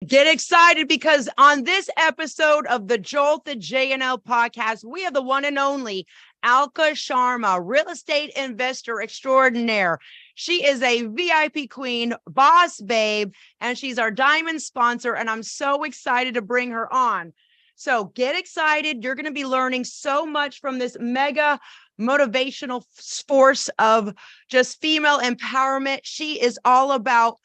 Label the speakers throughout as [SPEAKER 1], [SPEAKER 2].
[SPEAKER 1] Get excited because on this episode of the Jolt the JNL podcast, we have the one and only Alka Sharma, real estate investor extraordinaire. She is a VIP queen, boss babe, and she's our diamond sponsor. And I'm so excited to bring her on. So get excited. You're going to be learning so much from this mega motivational force of just female empowerment. She is all about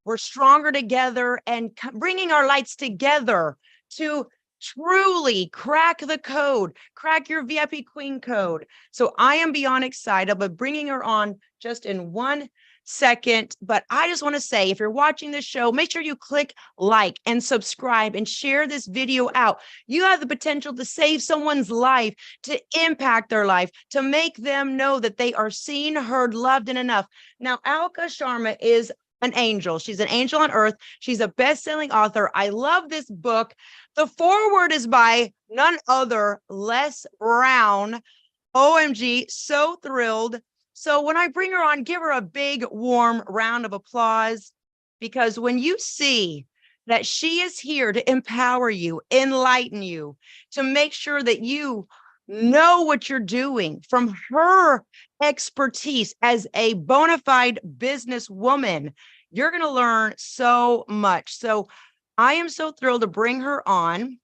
[SPEAKER 1] we're stronger together and bringing our lights together to truly crack the code, crack your VIP Queen code. So I am beyond excited, but bringing her on just in 1 second. But I just want to say, if you're watching this show, make sure you click like and subscribe and share this video out. You have the potential to save someone's life, to impact their life, to make them know that they are seen, heard, loved, and enough. Now, Alka Sharma is an angel. She's an angel on earth. She's a best-selling author. I love this book. The foreword is by none other, Les Brown. OMG, so thrilled. So when I bring her on, give her a big, warm round of applause, because when you see that she is here to empower you, enlighten you, to make sure that you know what you're doing from her expertise as a bona fide businesswoman, you're going to learn so much. So I am so thrilled to bring her on.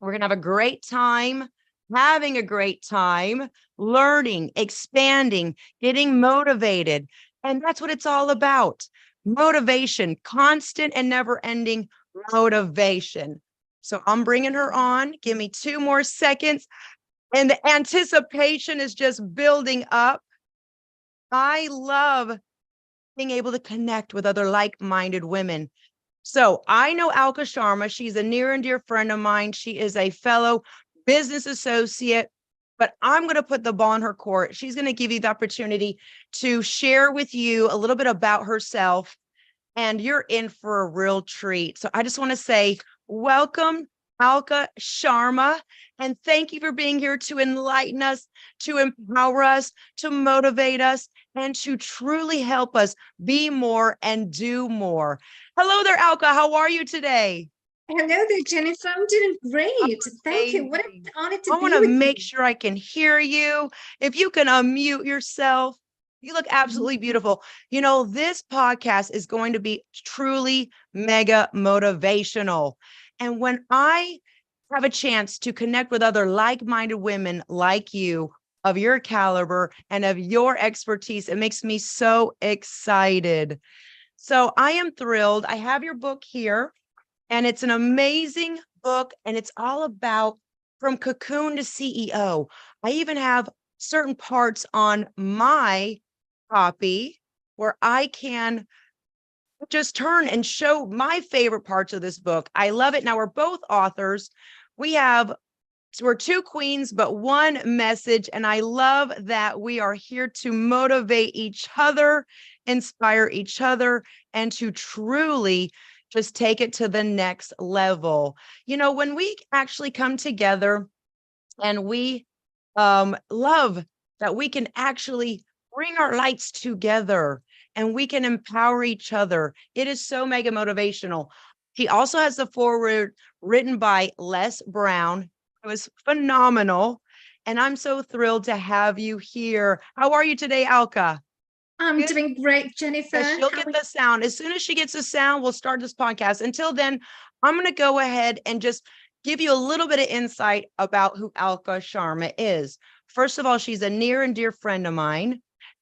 [SPEAKER 1] We're going to have a great time, having a great time, learning, expanding, getting motivated. And that's what it's all about. Motivation, constant and never ending motivation. So I'm bringing her on. Give me 2 more seconds. And the anticipation is just building up. I love being able to connect with other like-minded women. So I know Alka Sharma. She's a near and dear friend of mine. She is a fellow business associate, but I'm going to put the ball in her court. She's going to give you the opportunity to share with you a little bit about herself, and you're in for a real treat. So I just want to say welcome, Alka Sharma, and thank you for being here to enlighten us, to empower us, to motivate us, and to truly help us be more and do more. Hello there, Alka. How are you today?
[SPEAKER 2] Hello there, Jennifer. I'm doing great. Thank you. What an honor to
[SPEAKER 1] I
[SPEAKER 2] be
[SPEAKER 1] want to
[SPEAKER 2] with
[SPEAKER 1] make
[SPEAKER 2] you.
[SPEAKER 1] sure I can hear you. If you can unmute yourself, you look absolutely beautiful. You know, this podcast is going to be truly mega motivational. And when I have a chance to connect with other like-minded women like you, of your caliber and of your expertise, it makes me so excited. So I am thrilled. I have your book here, and it's an amazing book, and it's all about from cocoon to CEO. I even have certain parts on my copy where I can just turn and show my favorite parts of this book. I love it. Now, we're both authors. We're 2 queens, but 1 message. And I love that we are here to motivate each other, inspire each other, and to truly just take it to the next level. You know, when we actually come together and we love that we can actually bring our lights together and we can empower each other. It is so mega motivational. He also has the foreword written by Les Brown. It was phenomenal. And I'm so thrilled to have you here. How are you today, Alka?
[SPEAKER 2] I'm
[SPEAKER 1] Good.
[SPEAKER 2] doing great, Jennifer.
[SPEAKER 1] Yes, she'll get the sound. As soon as she gets the sound, we'll start this podcast. Until then, I'm going to go ahead and just give you a little bit of insight about who Alka Sharma is. First of all, she's a near and dear friend of mine.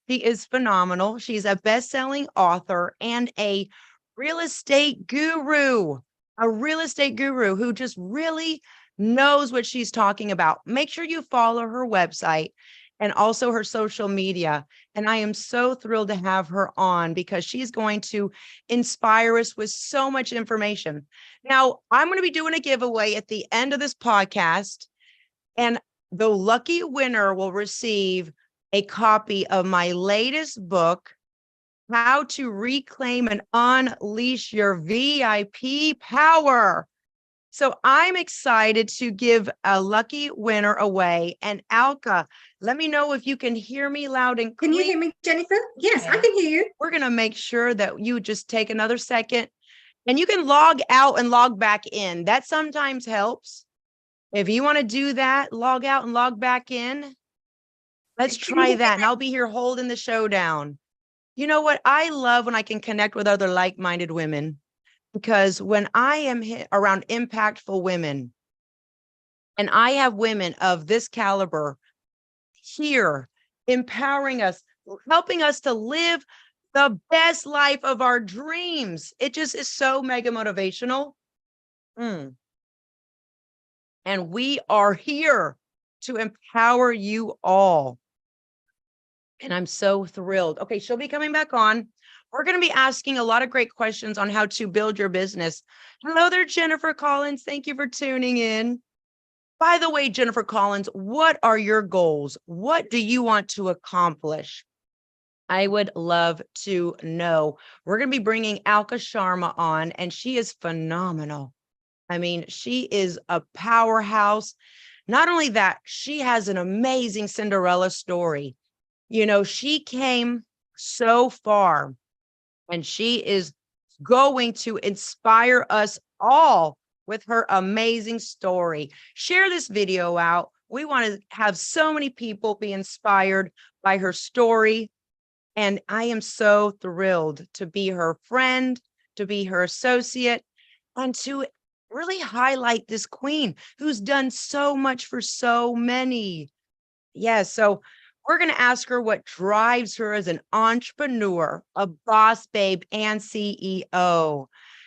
[SPEAKER 1] She is phenomenal. She's a best-selling author and a real estate guru, who just really knows what she's talking about. Make sure you follow her website and also her social media. And I am so thrilled to have her on because she's going to inspire us with so much information. Now, I'm going to be doing a giveaway at the end of this podcast, and the lucky winner will receive a copy of my latest book, How to Reclaim and Unleash Your VIP Power. So I'm excited to give a lucky winner away. And Alka, let me know if you can hear me loud and clear.
[SPEAKER 2] Can you hear me, Jennifer? Yes, I can hear you.
[SPEAKER 1] We're going to make sure that you just take another second And you can log out and log back in. That sometimes helps. If you want to do that, log out and log back in. Let's try that. And I'll be here holding the show down. You know what? I love when I can connect with other like-minded women, because when I am around impactful women, and I have women of this caliber here empowering us, helping us to live the best life of our dreams. It just is so mega motivational. And we are here to empower you all. And I'm so thrilled. Okay, she'll be coming back on. We're going to be asking a lot of great questions on how to build your business. Hello there, Jennifer Collins. Thank you for tuning in. By the way, Jennifer Collins, what are your goals? What do you want to accomplish? I would love to know. We're going to be bringing Alka Sharma on, and she is phenomenal. I mean, she is a powerhouse. Not only that, she has an amazing Cinderella story. You know, she came so far, and she is going to inspire us all with her amazing story. Share this video out. We want to have so many people be inspired by her story. And I am so thrilled to be her friend, to be her associate, and to really highlight this queen who's done so much for so many. Yes, so we're going to ask her what drives her as an entrepreneur, a boss babe, and CEO.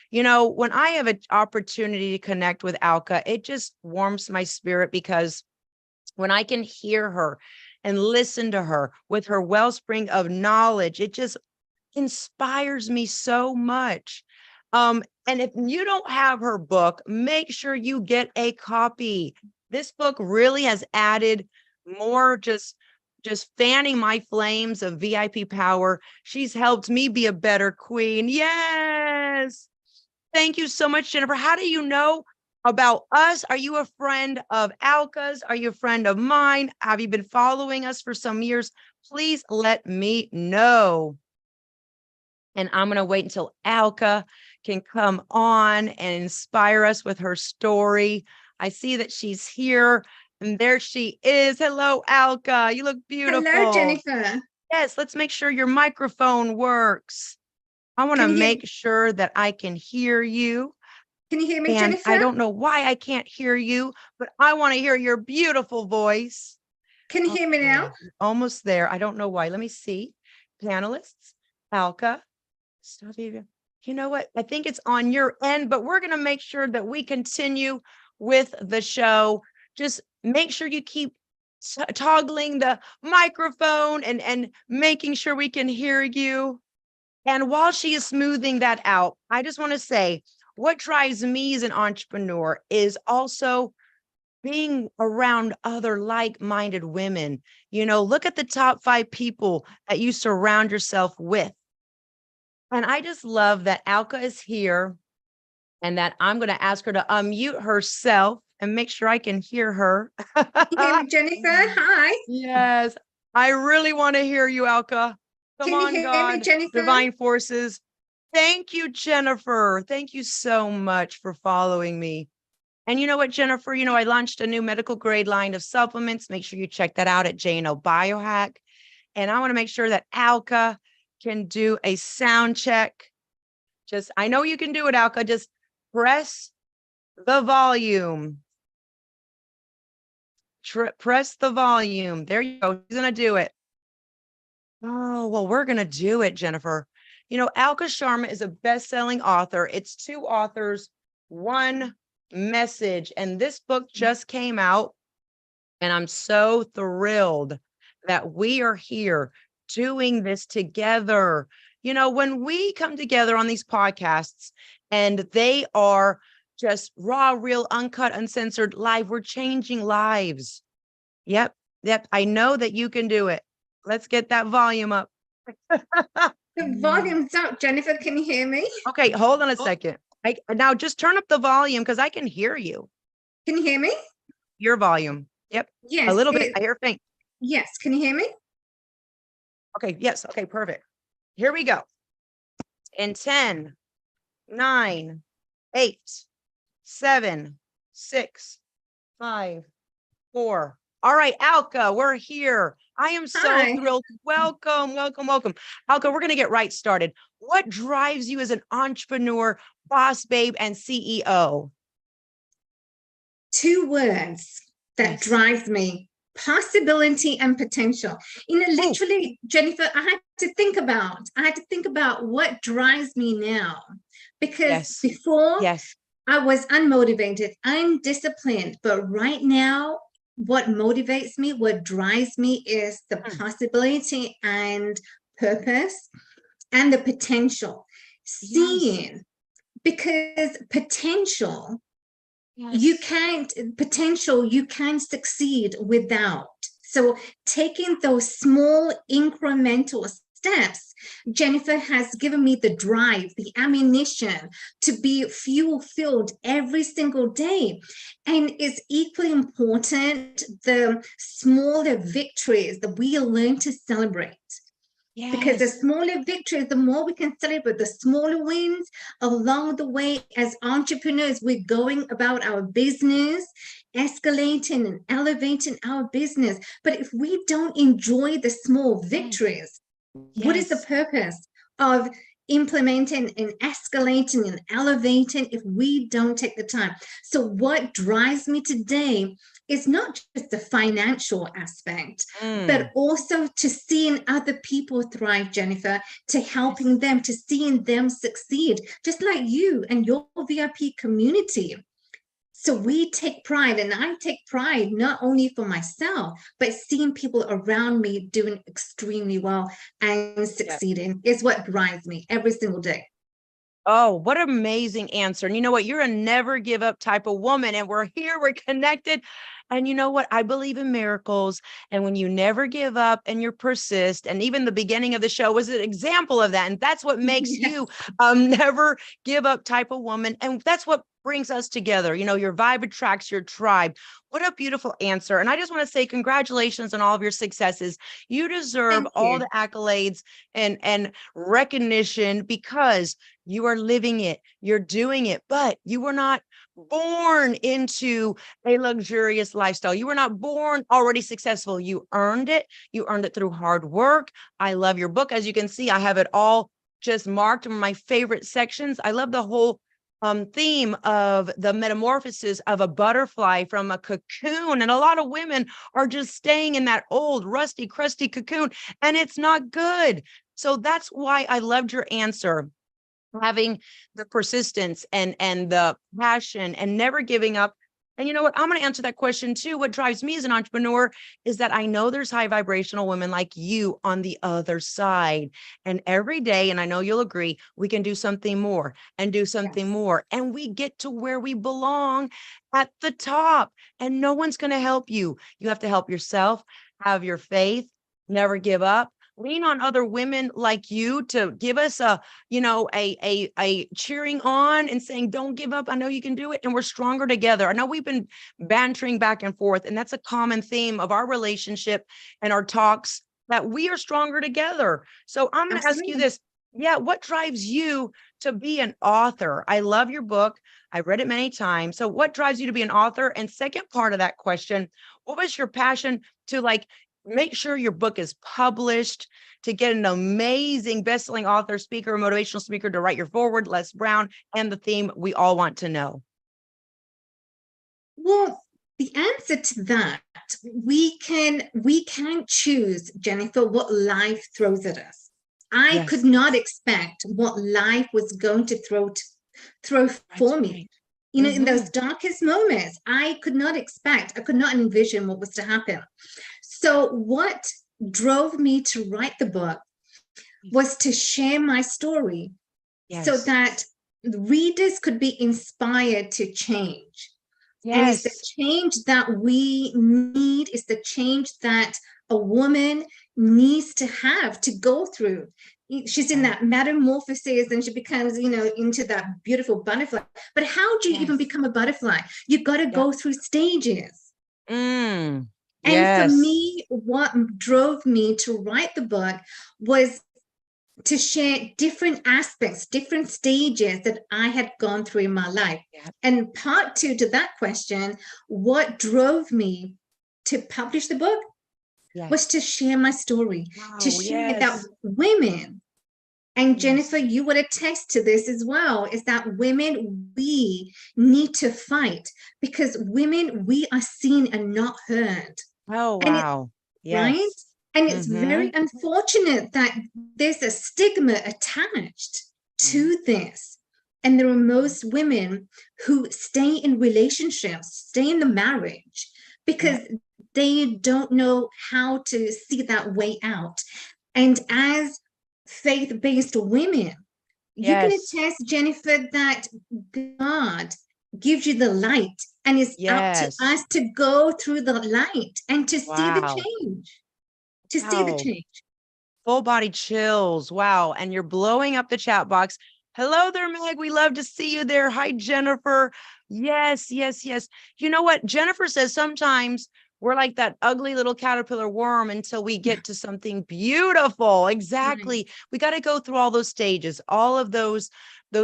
[SPEAKER 1] You know, when I have an opportunity to connect with Alka, it just warms my spirit, because when I can hear her and listen to her with her wellspring of knowledge, it just inspires me so much. And if you don't have her book, make sure you get a copy. This book really has added more, just fanning my flames of VIP power. She's helped me be a better queen. Yes. Thank you so much, Jennifer. How do you know about us? Are you a friend of Alka's? Are you a friend of mine? Have you been following us for some years? Please let me know. And I'm going to wait until Alka can come on and inspire us with her story. I see that she's here, and there she is. Hello, Alka. You look beautiful.
[SPEAKER 2] Hello, Jennifer.
[SPEAKER 1] Yes, let's make sure your microphone works. I want to make sure that I can hear you.
[SPEAKER 2] Can you hear me,
[SPEAKER 1] and
[SPEAKER 2] Jennifer?
[SPEAKER 1] I don't know why I can't hear you, but I want to hear your beautiful voice.
[SPEAKER 2] Can you hear me now?
[SPEAKER 1] Almost there. I don't know why. Let me see. Panelists, Alka. You know what? I think it's on your end, but we're going to make sure that we continue with the show. Just make sure you keep toggling the microphone and making sure we can hear you. And while she is smoothing that out, I just want to say what drives me as an entrepreneur is also being around other like-minded women. You know, look at the top 5 people that you surround yourself with. And I just love that Alka is here, and that I'm going to ask her to unmute herself and make sure I can hear her.
[SPEAKER 2] Jennifer, hi.
[SPEAKER 1] Yes, I really want to hear you, Alka. Come on, God, divine forces. Thank you, Jennifer. Thank you so much for following me. And you know what, Jennifer, you know, I launched a new medical grade line of supplements. Make sure you check that out at JNL Biohack. And I want to make sure that Alka can do a sound check. I know you can do it, Alka. Just press the volume. Press the volume. There you go. She's going to do it. Oh, well, we're going to do it, Jennifer. You know, Alka Sharma is a best-selling author. It's 2 authors, 1 message. And this book just came out. And I'm so thrilled that we are here doing this together. You know, when we come together on these podcasts and they are just raw, real, uncut, uncensored live, we're changing lives. Yep. I know that you can do it. Let's get that volume up.
[SPEAKER 2] The volume's up, Jennifer. Can you hear me?
[SPEAKER 1] Okay, hold on a second. Now just turn up the volume, because I can hear you.
[SPEAKER 2] Can you hear me?
[SPEAKER 1] Your volume. Yep.
[SPEAKER 2] Yes.
[SPEAKER 1] A little bit. I hear faint.
[SPEAKER 2] Yes. Can you hear me?
[SPEAKER 1] Okay. Yes. Okay. Perfect. Here we go. In 10, 9, 8, 7, 6, 5, 4. All right, Alka, we're here. I am so
[SPEAKER 2] Hi.
[SPEAKER 1] thrilled. Welcome, welcome, welcome. Alka, we're going to get right started. What drives you as an entrepreneur, boss babe, and CEO?
[SPEAKER 2] Two words that
[SPEAKER 1] Yes.
[SPEAKER 2] drives me: possibility and potential.
[SPEAKER 1] Oh,
[SPEAKER 2] Literally, Jennifer, I had to think about what drives me now. Because
[SPEAKER 1] yes,
[SPEAKER 2] before
[SPEAKER 1] yes,
[SPEAKER 2] I was unmotivated, undisciplined, but right now, what motivates me, what drives me is the
[SPEAKER 1] mm,
[SPEAKER 2] possibility and purpose and the potential.
[SPEAKER 1] yes,
[SPEAKER 2] Seeing, because
[SPEAKER 1] yes,
[SPEAKER 2] you can succeed without. So taking those small incremental steps, Jennifer, has given me the drive, the ammunition to be fuel filled every single day. And it's equally important, the smaller victories that we learn to celebrate, because the
[SPEAKER 1] yes,
[SPEAKER 2] smaller victories, the more we can celebrate the smaller wins along the way. As entrepreneurs, we're going about our business, escalating and elevating our business. But if we don't enjoy the small
[SPEAKER 1] yes,
[SPEAKER 2] victories, what is the
[SPEAKER 1] yes,
[SPEAKER 2] purpose of implementing and escalating and elevating if we don't take the time? So what drives me today is not just the financial aspect, but
[SPEAKER 1] mm,
[SPEAKER 2] also to seeing other people thrive, Jennifer, to helping
[SPEAKER 1] yes,
[SPEAKER 2] them, to seeing them succeed, just like you and your VIP community. So we take pride, and I take pride not only for myself, but seeing people around me doing extremely well and
[SPEAKER 1] yeah.
[SPEAKER 2] succeeding is what drives me every single day.
[SPEAKER 1] Oh, what an amazing answer. And you know what? You're a never give up type of woman. And we're here, we're connected. And you know what? I believe in miracles. And when you never give up and you persist, and even the beginning of the show was an example of that. And that's what makes
[SPEAKER 2] Yes,
[SPEAKER 1] you never give up type of woman. And that's what brings us together. You know, your vibe attracts your tribe. What a beautiful answer. And I just want to say congratulations on all of your successes. You deserve
[SPEAKER 2] thank
[SPEAKER 1] all
[SPEAKER 2] you.
[SPEAKER 1] the accolades and recognition because you are living it, you're doing it, but you were not born into a luxurious lifestyle. You were not born already successful. You earned it. You earned it through hard work. I love your book. As you can see, I have it all just marked in my favorite sections. I love the whole theme of the metamorphosis of a butterfly from a cocoon. And a lot of women are just staying in that old, rusty, crusty cocoon, and it's not good. So that's why I loved your answer, having the persistence and the passion and never giving up. And you know what? I'm going to answer that question too. What drives me as an entrepreneur is that I know there's high vibrational women like you on the other side. And every day, and I know you'll agree, we can do something more and do something
[SPEAKER 2] Yes,
[SPEAKER 1] more. And we get to where we belong at the top. And no one's going to help you. You have to help yourself, have your faith, never give up. Lean on other women like you to give us a cheering on and saying, don't give up. I know you can do it. And we're stronger together. I know we've been bantering back and forth, and that's a common theme of our relationship and our talks, that we are stronger together. So I'm going to ask you
[SPEAKER 2] absolutely.
[SPEAKER 1] this. Yeah. What drives you to be an author? I love your book. I've read it many times. So what drives you to be an author? And second part of that question, what was your passion to make sure your book is published, to get an amazing best-selling author, speaker, motivational speaker to write your forward, Les Brown, and the theme we all want to know?
[SPEAKER 2] Well, the answer to that, we can choose, Jennifer, what life throws at us. I could
[SPEAKER 1] Yes,
[SPEAKER 2] not expect what life was going to throw
[SPEAKER 1] that's
[SPEAKER 2] for me.
[SPEAKER 1] right.
[SPEAKER 2] In
[SPEAKER 1] Mm-hmm.
[SPEAKER 2] those darkest moments, I could not expect, I could not envision what was to happen. So what drove me to write the book was to share my story so
[SPEAKER 1] Yes,
[SPEAKER 2] that readers could be inspired to change. And it's the
[SPEAKER 1] yes,
[SPEAKER 2] change that we need, it's the change that a woman needs to have to go through. She's in
[SPEAKER 1] right.
[SPEAKER 2] that metamorphosis and she becomes, into that beautiful butterfly. But how do you even
[SPEAKER 1] Yes,
[SPEAKER 2] become a butterfly? You've got to
[SPEAKER 1] yeah.
[SPEAKER 2] go through stages. And for
[SPEAKER 1] Yes,
[SPEAKER 2] me, what drove me to write the book was to share different aspects, different stages that I had gone through in my life.
[SPEAKER 1] Yeah.
[SPEAKER 2] And part two to that question, what drove me to publish the book
[SPEAKER 1] Yes.
[SPEAKER 2] was to share my story, to
[SPEAKER 1] Wow.
[SPEAKER 2] share that
[SPEAKER 1] Yes.
[SPEAKER 2] women, and Jennifer,
[SPEAKER 1] Yes.
[SPEAKER 2] you would attest to this as well, is that women, we need to fight because women, we are seen and not heard.
[SPEAKER 1] Oh,
[SPEAKER 2] And it,
[SPEAKER 1] wow.
[SPEAKER 2] right?
[SPEAKER 1] Yes.
[SPEAKER 2] And it's
[SPEAKER 1] Mm-hmm.
[SPEAKER 2] very unfortunate that there's a stigma attached to this. And there are most women who stay in relationships, stay in the marriage, because they don't know how to see that way out. And as faith-based women, you can
[SPEAKER 1] Yes.
[SPEAKER 2] attest, Jennifer, that God gives you the light, and it's up to
[SPEAKER 1] Yes.
[SPEAKER 2] us to go through the light and to see the
[SPEAKER 1] Wow.
[SPEAKER 2] change, to see the
[SPEAKER 1] Wow.
[SPEAKER 2] change.
[SPEAKER 1] Full body chills. Wow. And you're blowing up the chat box. Hello there, Meg. We love to see you there. Hi, Jennifer. Yes, yes, yes. You know what? Jennifer says sometimes we're like that ugly little caterpillar worm until we get to something beautiful. Exactly. We got to go through all those stages, all of those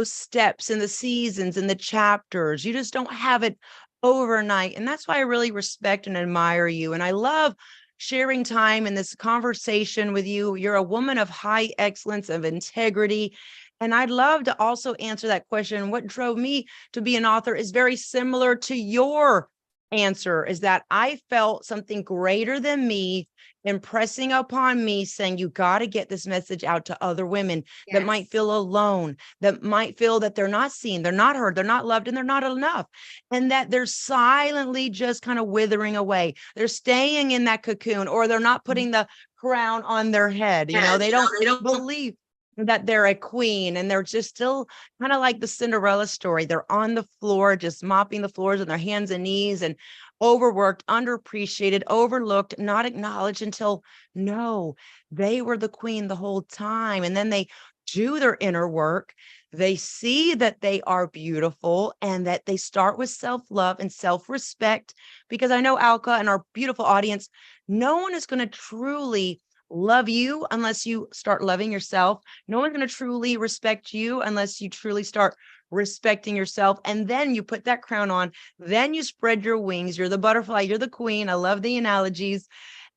[SPEAKER 1] steps and the seasons and the chapters. You just don't have it overnight. And that's why I really respect and admire you. And I love sharing time in this conversation with you. You're a woman of high excellence, of integrity. And I'd love to also answer that question. What drove me to be an author is very similar to your answer, is that I felt something greater than me impressing upon me, saying, you got to get this message out to other women that might
[SPEAKER 2] Yes.
[SPEAKER 1] feel alone, that might feel that they're not seen, they're not heard, they're not loved, and they're not enough, and that they're silently just kind of withering away. They're staying in that cocoon, or they're not putting the crown on their head. You know, they don't believe that they're a queen, and they're just still kind of like the Cinderella story. They're on the floor, just mopping the floors on their hands and knees, and overworked, underappreciated, overlooked, not acknowledged until no, they were the queen the whole time. And then they do their inner work. They see that they are beautiful and that they start with self-love and self-respect. Because I know, Alka, and our beautiful audience, no one is going to truly love you unless you start loving yourself. No one's going to truly respect you unless you truly start respecting yourself. And then you put that crown on, then you spread your wings. You're the butterfly, you're the queen. I love the analogies.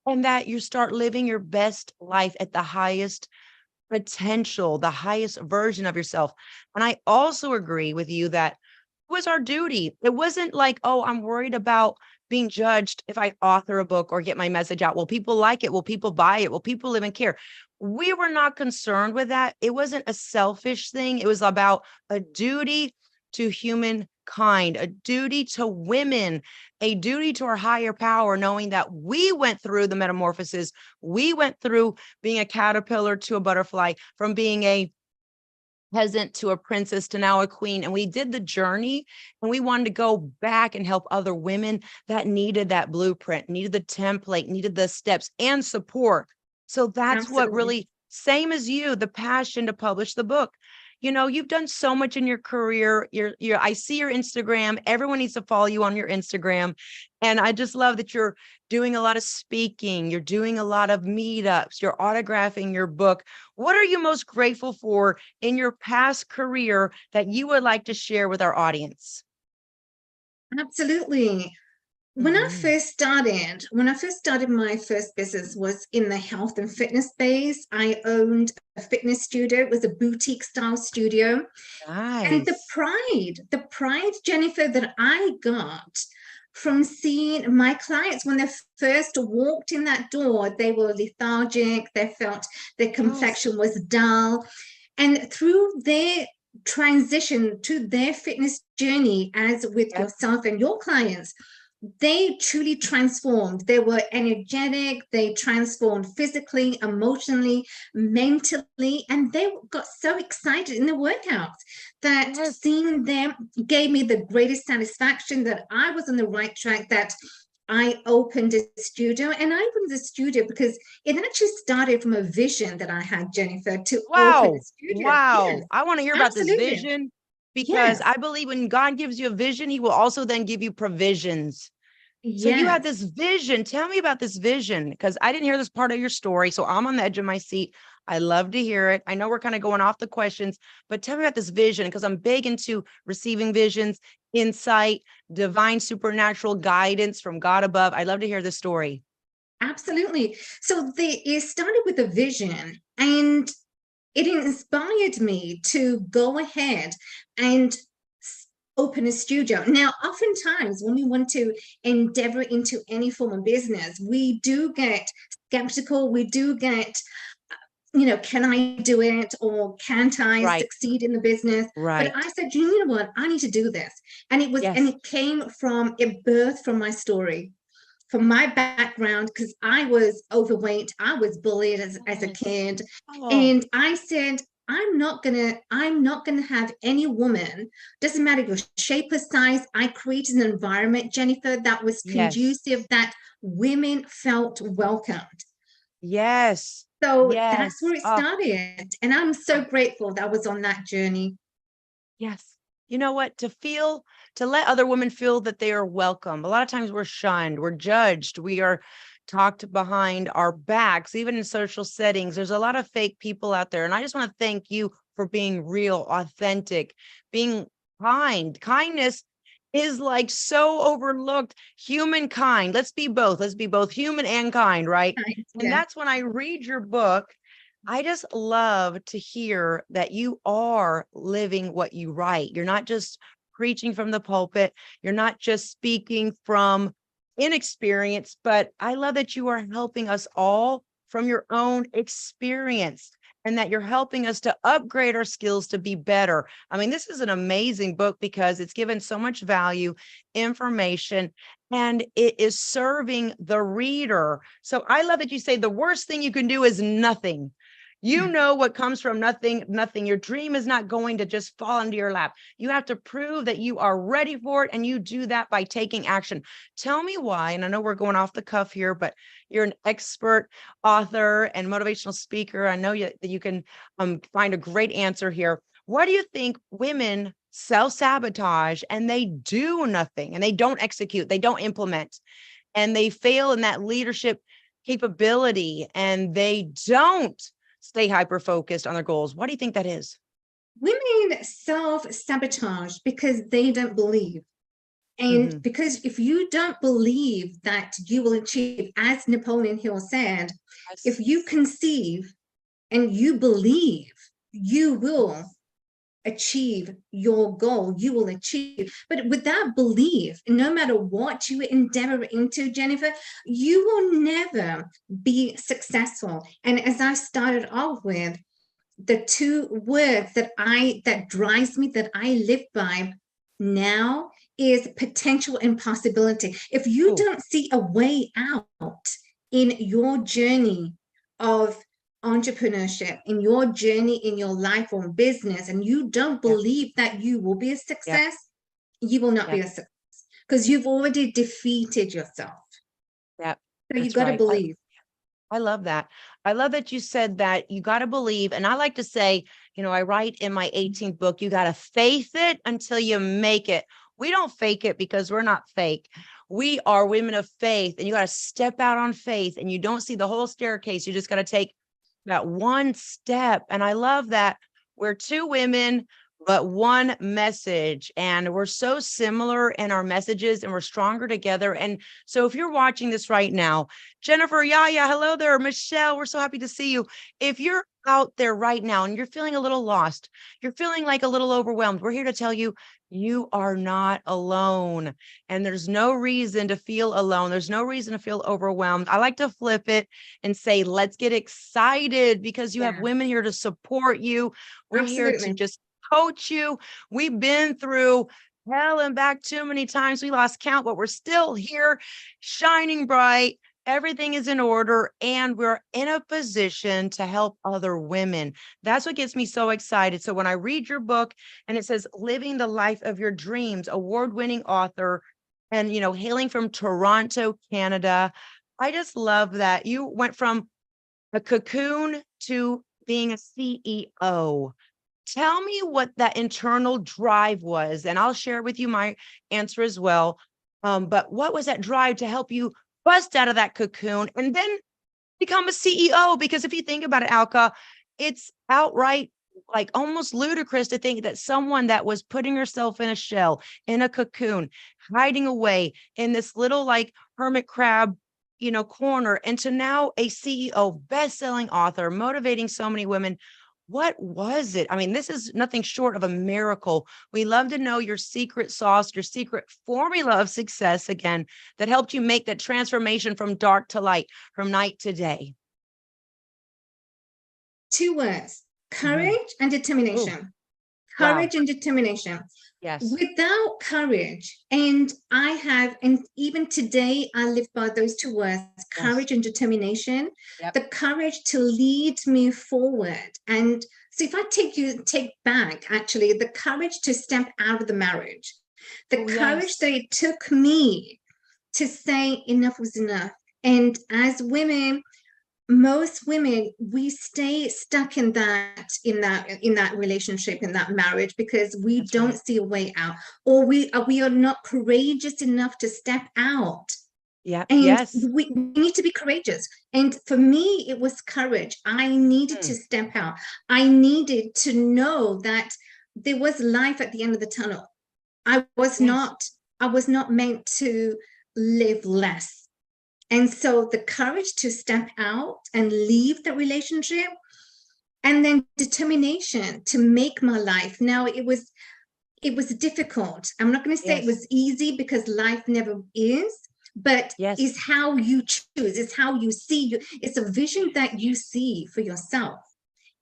[SPEAKER 1] And that you start living your best life at the highest potential, the highest version of yourself. And I also agree with you that it was our duty. It wasn't like, oh, I'm worried about being judged if I author a book or get my message out. Will people like it? Will people buy it? Will people live and care? We were not concerned with that. It wasn't a selfish thing. It was about a duty to humankind, a duty to women, a duty to our higher power, knowing that we went through the metamorphosis. We went through being a caterpillar to a butterfly, from being a peasant to a princess to now a queen. And we did the journey, and we wanted to go back and help other women that needed that blueprint, needed the template, needed the steps and support. So that's what
[SPEAKER 2] Absolutely.
[SPEAKER 1] really, same as you, the passion to publish the book. You know, you've done so much in your career. I see your Instagram. Everyone needs to follow you on your Instagram. And I just love that you're doing a lot of speaking. You're doing a lot of meetups. You're autographing your book. What are you most grateful for in your past career that you would like to share with our audience?
[SPEAKER 2] Absolutely.
[SPEAKER 1] Mhm.
[SPEAKER 2] When I first started, my first business was in the health and fitness space. I owned a fitness studio. It was a boutique style studio. And
[SPEAKER 1] Nice.
[SPEAKER 2] the pride, Jennifer, that I got from seeing my clients when they first walked in that door, they were lethargic, they felt their
[SPEAKER 1] Yes.
[SPEAKER 2] complexion was dull. And through their transition to their fitness journey, as with
[SPEAKER 1] Yep.
[SPEAKER 2] yourself and your clients, they truly transformed. They were energetic, they transformed physically, emotionally, mentally, and they got so excited in the workouts that
[SPEAKER 1] Yes.
[SPEAKER 2] seeing them gave me the greatest satisfaction that I was on the right track, that I opened a studio. And I opened the studio because it actually started from a vision that I had, Jennifer, to open a
[SPEAKER 1] Wow.
[SPEAKER 2] studio. Yes,
[SPEAKER 1] Wow. I want to hear about this
[SPEAKER 2] absolutely.
[SPEAKER 1] vision, because
[SPEAKER 2] Yes,
[SPEAKER 1] I believe when God gives you a vision, he will also then give you provisions. So you had
[SPEAKER 2] yes.
[SPEAKER 1] this vision. Tell me about this vision, because I didn't hear this part of your story. So I'm on the edge of my seat. I love to hear it. I know we're kind of going off the questions, but tell me about this vision because I'm big into receiving visions, insight, divine supernatural guidance from God above. I'd love to hear the story.
[SPEAKER 2] Absolutely. So it started with a vision, and it inspired me to go ahead and open a studio. Now, oftentimes when we want to endeavor into any form of business, we do get skeptical. We do get, can I do it, or can't I
[SPEAKER 1] Right,
[SPEAKER 2] succeed in the business? But
[SPEAKER 1] right.
[SPEAKER 2] I said, you know what, I need to do this. And
[SPEAKER 1] Yes,
[SPEAKER 2] it came from, it birthed from my story, from my background, because I was overweight. I was bullied as a
[SPEAKER 1] yes.
[SPEAKER 2] kid.
[SPEAKER 1] Oh,
[SPEAKER 2] And I said, I'm not gonna have any woman, doesn't matter your shape or size. I created an environment, Jennifer, that was
[SPEAKER 1] yes,
[SPEAKER 2] conducive, that women felt welcomed.
[SPEAKER 1] yes,
[SPEAKER 2] So that's
[SPEAKER 1] yes.
[SPEAKER 2] where it
[SPEAKER 1] Oh,
[SPEAKER 2] started. And I'm so grateful that I was on that journey.
[SPEAKER 1] yes. You know what? To let other women feel that they are welcome. A lot of times we're shunned, we're judged, we are talked behind our backs, even in social settings. There's a lot of fake people out there. And I just want to thank you for being real, authentic, being kind. Kindness is like so overlooked. Humankind. Let's be both. Let's be both human and kind, right? And
[SPEAKER 2] Yeah.
[SPEAKER 1] that's when I read your book. I just love to hear that you are living what you write. You're not just preaching from the pulpit. You're not just speaking from inexperience, but I love that you are helping us all from your own experience and that you're helping us to upgrade our skills to be better. I mean, this is an amazing book because it's given so much value, information, and it is serving the reader. So I love that you say the worst thing you can do is nothing. You know what comes from nothing, nothing. Your dream is not going to just fall into your lap. You have to prove that you are ready for it, and you do that by taking action. Tell me why, and I know we're going off the cuff here, but you're an expert author and motivational speaker. I know that you can find a great answer here. Why do you think women self-sabotage and they do nothing and they don't execute, they don't implement, and they fail in that leadership capability and they don't stay hyper focused on their goals? What do you think that is?
[SPEAKER 2] Women self-sabotage because they don't believe. And
[SPEAKER 1] Mhm.
[SPEAKER 2] because if you don't believe that you will achieve, as Napoleon Hill said, if
[SPEAKER 1] Yes.
[SPEAKER 2] you conceive and you believe, you will achieve your goal, you will achieve. But without belief, no matter what you endeavor into, Jennifer, you will never be successful. And as I started off with, the two words that drives me, that I live by now, is potential and possibility. If you
[SPEAKER 1] Oh,
[SPEAKER 2] don't see a way out in your journey of entrepreneurship, in your journey in your life or business, and you don't
[SPEAKER 1] yeah,
[SPEAKER 2] believe that you will be a
[SPEAKER 1] yeah,
[SPEAKER 2] success, you will not
[SPEAKER 1] yeah,
[SPEAKER 2] be a success, because you've already defeated yourself.
[SPEAKER 1] yeah.
[SPEAKER 2] So you
[SPEAKER 1] That's
[SPEAKER 2] got to
[SPEAKER 1] right.
[SPEAKER 2] believe.
[SPEAKER 1] I love that. I love that you said that you got to believe. And I like to say, I write in my 18th book, you got to faith it until you make it. We don't fake it because we're not fake. We are women of faith, and you got to step out on faith, and you don't see the whole staircase. You just got to take that one step. And I love that we're two women, but one message. And we're so similar in our messages and we're stronger together. And so if you're watching this right now, Jennifer, Yaya, hello there. Michelle, we're so happy to see you. If you're out there right now and you're feeling a little lost, you're feeling like a little overwhelmed, we're here to tell you, you are not alone. And there's no reason to feel alone. There's no reason to feel overwhelmed. I like to flip it and say, let's get excited because you have
[SPEAKER 2] Yeah,
[SPEAKER 1] women here to support you. We're here to
[SPEAKER 2] absolutely.
[SPEAKER 1] just coach you. We've been through hell and back too many times. We lost count, but we're still here, shining bright. Everything is in order, and we're in a position to help other women. That's what gets me so excited. So when I read your book and it says living the life of your dreams, award-winning author, and hailing from Toronto, Canada, I just love that you went from a cocoon to being a CEO. Tell me what that internal drive was, and I'll share with you my answer as well. But what was that drive to help you bust out of that cocoon and then become a CEO. Because if you think about it, Alka, it's outright like almost ludicrous to think that someone that was putting herself in a shell, in a cocoon, hiding away in this little like hermit crab, corner, into now a CEO, best-selling author, motivating so many women. What was it? I mean, this is nothing short of a miracle. We love to know your secret sauce, your secret formula of success, again, that helped you make that transformation from dark to light, from night to day.
[SPEAKER 2] 2 words:
[SPEAKER 1] Mhm.
[SPEAKER 2] courage and
[SPEAKER 1] Ooh,
[SPEAKER 2] determination.
[SPEAKER 1] wow.
[SPEAKER 2] Courage and determination.
[SPEAKER 1] Yes.
[SPEAKER 2] Without courage, and even today, I live by those 2 words:
[SPEAKER 1] Yes.
[SPEAKER 2] courage and determination.
[SPEAKER 1] Yep.
[SPEAKER 2] The courage to lead me forward. And so, if I take back, actually, the courage to step out of the marriage, the
[SPEAKER 1] Oh,
[SPEAKER 2] courage
[SPEAKER 1] yes.
[SPEAKER 2] that it took me to say enough was enough. And as women, most women, we stay stuck in that relationship, in that marriage, because we
[SPEAKER 1] That's
[SPEAKER 2] don't
[SPEAKER 1] right.
[SPEAKER 2] see a way out, or we are not courageous enough to step out.
[SPEAKER 1] Yep.
[SPEAKER 2] And
[SPEAKER 1] Yes.
[SPEAKER 2] we need to be courageous. And for me, it was courage. I needed to
[SPEAKER 1] Mm.
[SPEAKER 2] step out. I needed to know that there was life at the end of the tunnel. I was
[SPEAKER 1] Yes.
[SPEAKER 2] not I was not meant to live less. And so the courage to step out and leave the relationship, and then determination to make my life. Now, it was difficult. I'm not going to say it
[SPEAKER 1] Yes.
[SPEAKER 2] was easy, because life never is, but
[SPEAKER 1] Yes.
[SPEAKER 2] it's how you choose, it's how you see you, it's a vision that you see for yourself.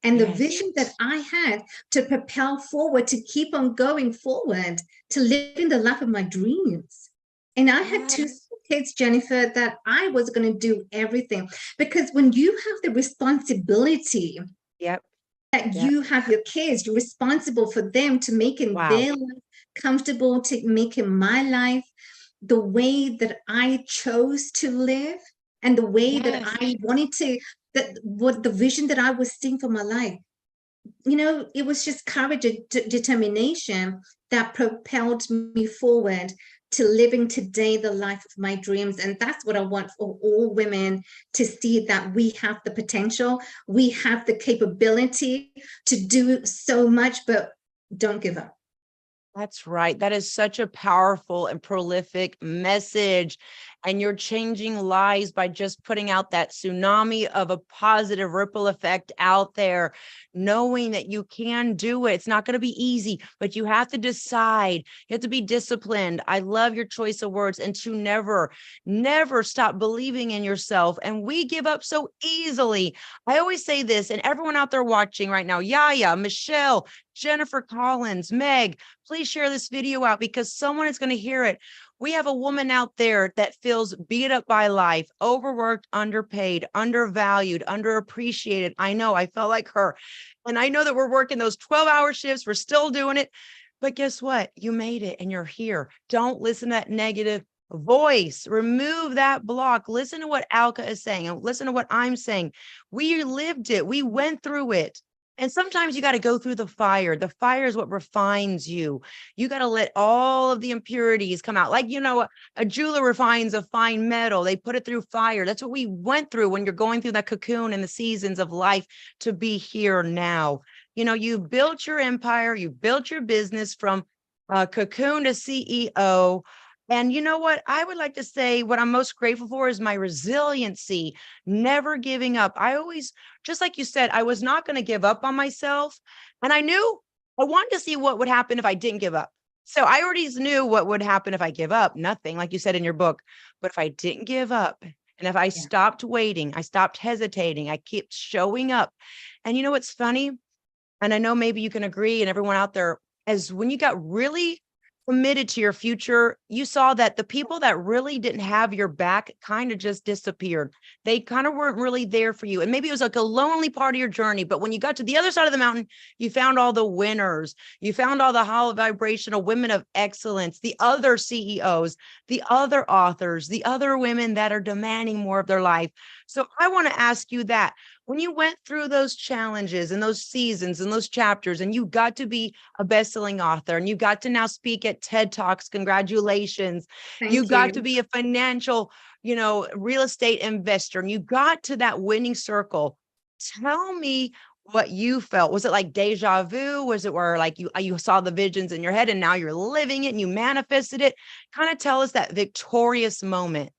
[SPEAKER 2] And the
[SPEAKER 1] Yes.
[SPEAKER 2] vision that I had to propel forward, to keep on going forward, to live in the life of my dreams. And I had 2
[SPEAKER 1] Yes.
[SPEAKER 2] kids, Jennifer, that I was going to do everything, because when you have the responsibility
[SPEAKER 1] Yep.
[SPEAKER 2] that
[SPEAKER 1] Yep.
[SPEAKER 2] you have your kids, you're responsible for them, to making
[SPEAKER 1] Wow.
[SPEAKER 2] their life comfortable, to making my life the way that I chose to live, and the way that
[SPEAKER 1] Yes.
[SPEAKER 2] I wanted to, that what the vision that I was seeing for my life. It was just courage and determination that propelled me forward to living today the life of my dreams. And that's what I want for all women to see, that we have the potential, we have the capability to do so much, but don't give up.
[SPEAKER 1] That's right. That is such a powerful and prolific message. And you're changing lives by just putting out that tsunami of a positive ripple effect out there, knowing that you can do it. It's not going to be easy, but you have to decide. You have to be disciplined. I love your choice of words, and to never, never stop believing in yourself. And we give up so easily. I always say this, and everyone out there watching right now, Yaya, Michelle, Jennifer Collins, Meg, please share this video out, because someone is going to hear it. We have a woman out there that feels beat up by life, overworked, underpaid, undervalued, underappreciated. I know, I felt like her. And I know that we're working those 12-hour shifts. We're still doing it. But guess what? You made it and you're here. Don't listen to that negative voice. Remove that block. Listen to what Alka is saying, and listen to what I'm saying. We lived it. We went through it. And sometimes you got to go through the fire. The fire is what refines you. You got to let all of the impurities come out. Like, a jeweler refines a fine metal. They put it through fire. That's what we went through when you're going through that cocoon and the seasons of life to be here now. You built your empire, you built your business from cocoon to CEO. And you know what? I would like to say what I'm most grateful for is my resiliency, never giving up. I always, just like you said, I was not going to give up on myself. And I knew I wanted to see what would happen if I didn't give up. So I already knew what would happen if I give up. Nothing, like you said in your book. But if I didn't give up, and if I
[SPEAKER 2] Yeah.
[SPEAKER 1] stopped waiting, I stopped hesitating, I kept showing up. And you know what's funny? And I know maybe you can agree, and everyone out there, as when you got really committed to your future, you saw that the people that really didn't have your back kind of just disappeared. They kind of weren't really there for you. And maybe it was like a lonely part of your journey. But when you got to the other side of the mountain, you found all the winners. You found all the high vibrational women of excellence, the other CEOs, the other authors, the other women that are demanding more of their life. So I want to ask you that. when you went through those challenges and those seasons and those chapters, and you got to be a best-selling author, and you got to now speak at TED Talks, congratulations. You
[SPEAKER 2] Thank
[SPEAKER 1] got to
[SPEAKER 2] you.
[SPEAKER 1] be a financial, real estate investor, and you got to that winning circle. Tell me what you felt. Was it like deja vu? Was it where like you saw the visions in your head and now you're living it and you manifested it? Kind of tell us that victorious moment.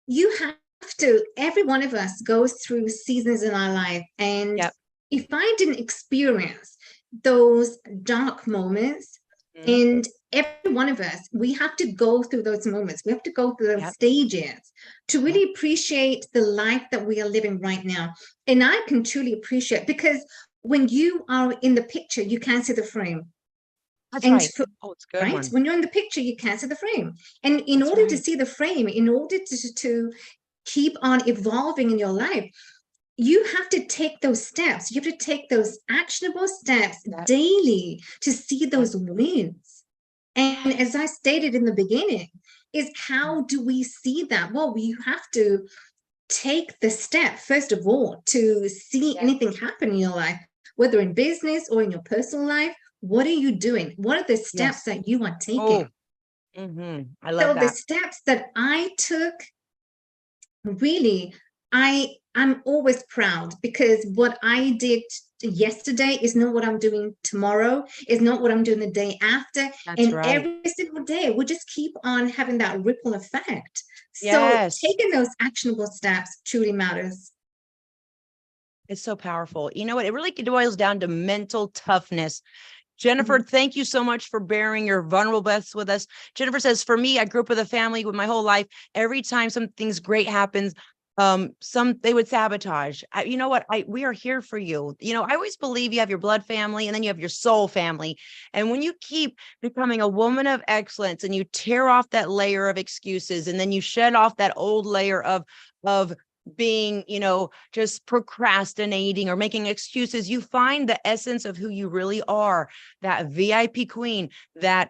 [SPEAKER 2] You have to, every one of us goes through seasons in our life. And
[SPEAKER 1] Yep.
[SPEAKER 2] if I didn't experience those dark moments,
[SPEAKER 1] Mhm.
[SPEAKER 2] and every one of us, we have to go through those moments. We have to go through those
[SPEAKER 1] Yep.
[SPEAKER 2] stages to
[SPEAKER 1] Yep.
[SPEAKER 2] really appreciate the life that we are living right now. And I can truly appreciate, because when you are in the picture, you can't see the frame.
[SPEAKER 1] That's
[SPEAKER 2] And
[SPEAKER 1] right. Oh, it's a good
[SPEAKER 2] right,
[SPEAKER 1] one.
[SPEAKER 2] when you're in the picture, you can't see the frame. And in
[SPEAKER 1] That's
[SPEAKER 2] order to
[SPEAKER 1] right.
[SPEAKER 2] see the frame, in order to keep on evolving in your life, you have to take those steps. You have to take those actionable steps
[SPEAKER 1] Yep.
[SPEAKER 2] daily to see
[SPEAKER 1] Yep.
[SPEAKER 2] those wins. And as I stated in the beginning, is how do we see that? Well, you have to take the step, first of all, to see
[SPEAKER 1] Yes.
[SPEAKER 2] anything happen in your life, whether in business or in your personal life. What are you doing? What are the steps
[SPEAKER 1] Yes.
[SPEAKER 2] that you are taking?
[SPEAKER 1] Oh, I love
[SPEAKER 2] So the
[SPEAKER 1] that.
[SPEAKER 2] steps that I took, really, I'm always proud, because what I did yesterday is not what I'm doing tomorrow, is not what I'm doing the day after.
[SPEAKER 1] That's
[SPEAKER 2] And
[SPEAKER 1] right.
[SPEAKER 2] every single day we just keep on having that ripple effect. So
[SPEAKER 1] Yes.
[SPEAKER 2] taking those actionable steps truly matters.
[SPEAKER 1] It's so powerful. You know what? It really boils down to mental toughness.
[SPEAKER 2] Mhm.
[SPEAKER 1] Jennifer, thank you so much for bearing your vulnerable best with us. Jennifer says, for me, I grew up with a family with my whole life. Every time something's great happens, they would sabotage. You know what? We are here for you. I always believe you have your blood family and then you have your soul family. And when you keep becoming a woman of excellence and you tear off that layer of excuses and then you shed off that old layer of being, just procrastinating or making excuses, you find the essence of who you really are, that VIP queen, that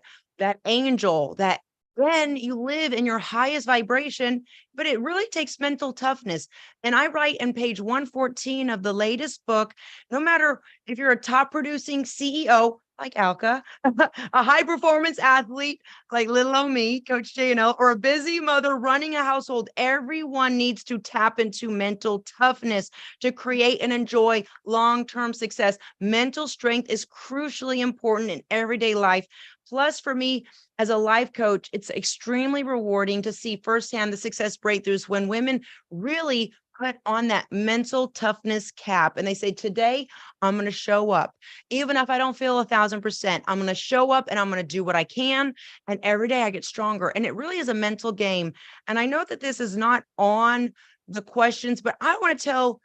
[SPEAKER 1] angel, that then you live in your highest vibration. But it really takes mental toughness. And I write in page 114 of the latest book, no matter if you're a top producing CEO like Alka, a high performance athlete like little old me, Coach JNL, or a busy mother running a household, everyone needs to tap into mental toughness to create and enjoy long-term success. Mental strength is crucially important in everyday life. Plus, for me, as a life coach, it's extremely rewarding to see firsthand the success breakthroughs when women really put on that mental toughness cap and they say, today, I'm going to show up. Even if I don't feel 1,000%, I'm going to show up and I'm going to do what I can. And every day I get stronger. And it really is a mental game. And I know that this is not on the questions, but I want to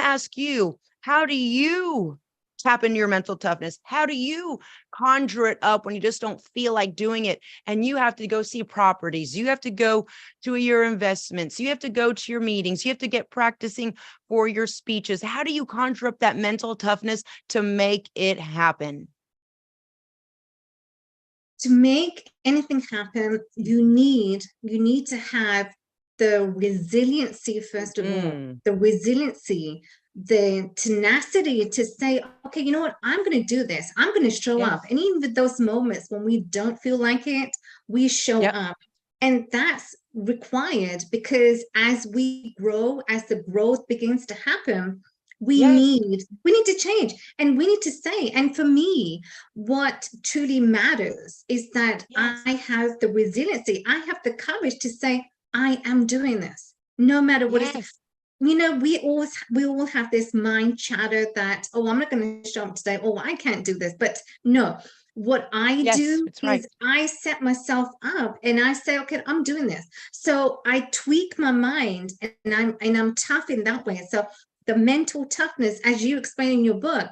[SPEAKER 1] ask you, how do you tap into your mental toughness? How do you conjure it up when you just don't feel like doing it? And you have to go see properties. You have to go to your investments. You have to go to your meetings. You have to get practicing for your speeches. How do you conjure up that mental toughness to make it happen?
[SPEAKER 2] To make anything happen, you need to have the resiliency, first of all,
[SPEAKER 1] Mm,
[SPEAKER 2] the resiliency, the tenacity to say, okay, you know what, I'm going to do this. I'm going to show up.
[SPEAKER 1] yes.
[SPEAKER 2] And even with those moments when we don't feel like it, we show
[SPEAKER 1] Yep.
[SPEAKER 2] up. And that's required, because as we grow, as the growth begins to happen,
[SPEAKER 1] Yes.
[SPEAKER 2] we need to change, and we need to say. And for me, what truly matters is that
[SPEAKER 1] Yes.
[SPEAKER 2] I have the resiliency, I have the courage to say, I am doing this, no matter what is.
[SPEAKER 1] Yes.
[SPEAKER 2] We all have this mind chatter that, oh, I'm not going to show up today, oh, I can't do this. But no, what I
[SPEAKER 1] Yes.
[SPEAKER 2] do
[SPEAKER 1] It's right.
[SPEAKER 2] is I set myself up and I say, okay, I'm doing this. So I tweak my mind, and I'm tough in that way. So the mental toughness, as you explain in your book,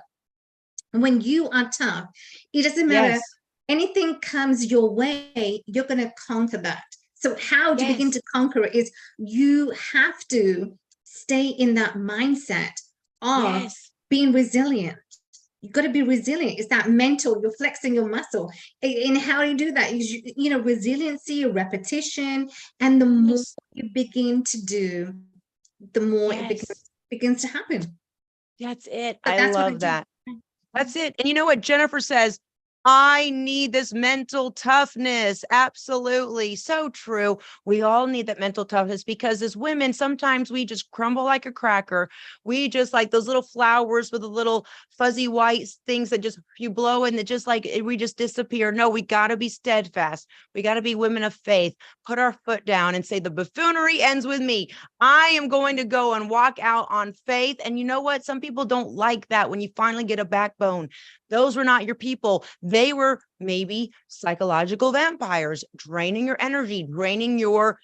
[SPEAKER 2] when you are tough, it doesn't matter,
[SPEAKER 1] Yes.
[SPEAKER 2] anything comes your way, you're going to conquer that. So how to begin
[SPEAKER 1] Yes.
[SPEAKER 2] to conquer it is, you have to stay in that mindset of
[SPEAKER 1] Yes.
[SPEAKER 2] being resilient. You've got to be resilient. It's that mental, you're flexing your muscle. And how do you do that? Resiliency, repetition. And the more
[SPEAKER 1] Yes.
[SPEAKER 2] you begin to do, the more it becomes
[SPEAKER 1] Yes.
[SPEAKER 2] begins to happen.
[SPEAKER 1] That's it.
[SPEAKER 2] So
[SPEAKER 1] I
[SPEAKER 2] that's what I
[SPEAKER 1] love
[SPEAKER 2] do.
[SPEAKER 1] that. That's it. And you know what Jennifer says? I need this mental toughness. Absolutely. So true. We all need that mental toughness because as women, sometimes we just crumble like a cracker. We just like those little flowers with the little fuzzy white things that just you blow and it just like we just disappear. No, we got to be steadfast. We got to be women of faith. Put our foot down and say the buffoonery ends with me. I am going to go and walk out on faith. And you know what? Some people don't like that when you finally get a backbone. Those were not your people. They were maybe psychological vampires, draining your energy, draining your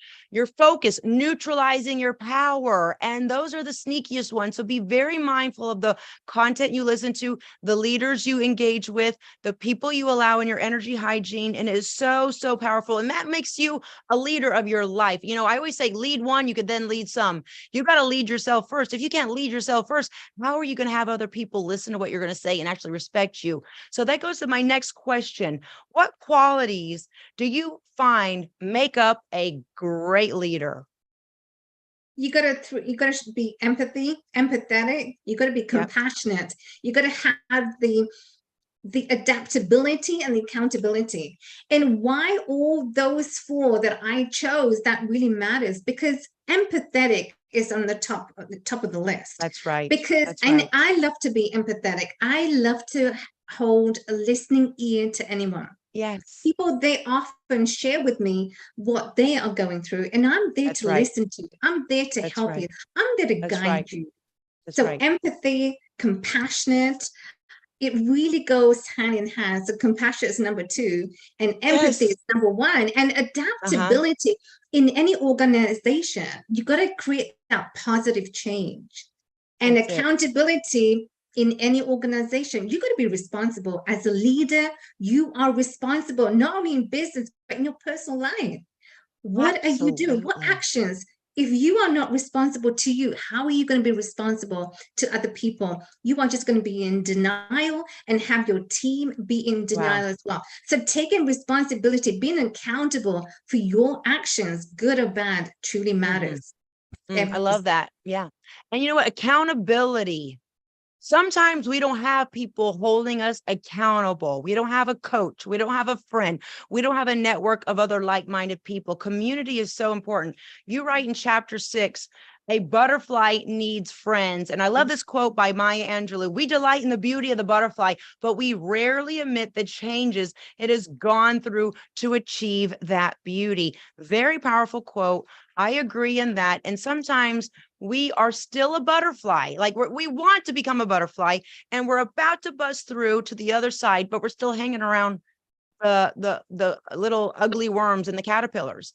[SPEAKER 1] focus, neutralizing your power. And those are the sneakiest ones. So be very mindful of the content you listen to, the leaders you engage with, the people you allow in your energy hygiene. And it is so, so powerful. And that makes you a leader of your life. You know, I always say lead one, you could then lead some. You got to lead yourself first. If you can't lead yourself first, how are you going to have other people listen to what you're going to say and actually respect you? So that goes to my next question. What qualities do you find make up a great leader?
[SPEAKER 2] You gotta be empathetic. You gotta be
[SPEAKER 1] Yep,
[SPEAKER 2] compassionate. You gotta have the adaptability and the accountability. And why all those four that I chose, that really matters, because empathetic is on the top of the list.
[SPEAKER 1] that's right.
[SPEAKER 2] Because
[SPEAKER 1] That's
[SPEAKER 2] and
[SPEAKER 1] right.
[SPEAKER 2] I love to be empathetic. I love to hold a listening ear to anyone.
[SPEAKER 1] Yes,
[SPEAKER 2] People, they often share with me what they are going through, and I'm there
[SPEAKER 1] that's
[SPEAKER 2] to
[SPEAKER 1] right.
[SPEAKER 2] listen to you. I'm there to
[SPEAKER 1] That's
[SPEAKER 2] help you.
[SPEAKER 1] right.
[SPEAKER 2] I'm there to
[SPEAKER 1] That's right.
[SPEAKER 2] guide you.
[SPEAKER 1] That's
[SPEAKER 2] So
[SPEAKER 1] right.
[SPEAKER 2] empathy, compassionate, it really goes hand in hand. So compassion is number two, and empathy
[SPEAKER 1] Yes.
[SPEAKER 2] is number one. And
[SPEAKER 1] Uh-huh.
[SPEAKER 2] adaptability in any organization, you got to create that positive change. And
[SPEAKER 1] That's it.
[SPEAKER 2] accountability in any organization, you got to be responsible as a leader. You are responsible not only in business but in your personal life. What are you doing? What
[SPEAKER 1] Absolutely.
[SPEAKER 2] actions? If you are not responsible to you, how are you going to be responsible to other people? You are just going to be in denial and have your team be in
[SPEAKER 1] Wow.
[SPEAKER 2] denial as well. So taking responsibility, being accountable for your actions, good or bad, truly
[SPEAKER 1] Hmm.
[SPEAKER 2] matters.
[SPEAKER 1] I
[SPEAKER 2] Every
[SPEAKER 1] love that. Yeah. And you know what? Accountability. Sometimes we don't have people holding us accountable. We don't have a coach. We don't have a friend. We don't have a network of other like-minded people. Community is so important. You write in chapter 6, a butterfly needs friends. And I love this quote by Maya Angelou. We delight in the beauty of the butterfly, but we rarely admit the changes it has gone through to achieve that beauty. Very powerful quote. I agree in that. And sometimes we are still a butterfly. Like we want to become a butterfly and we're about to bust through to the other side, but we're still hanging around the little ugly worms and the caterpillars.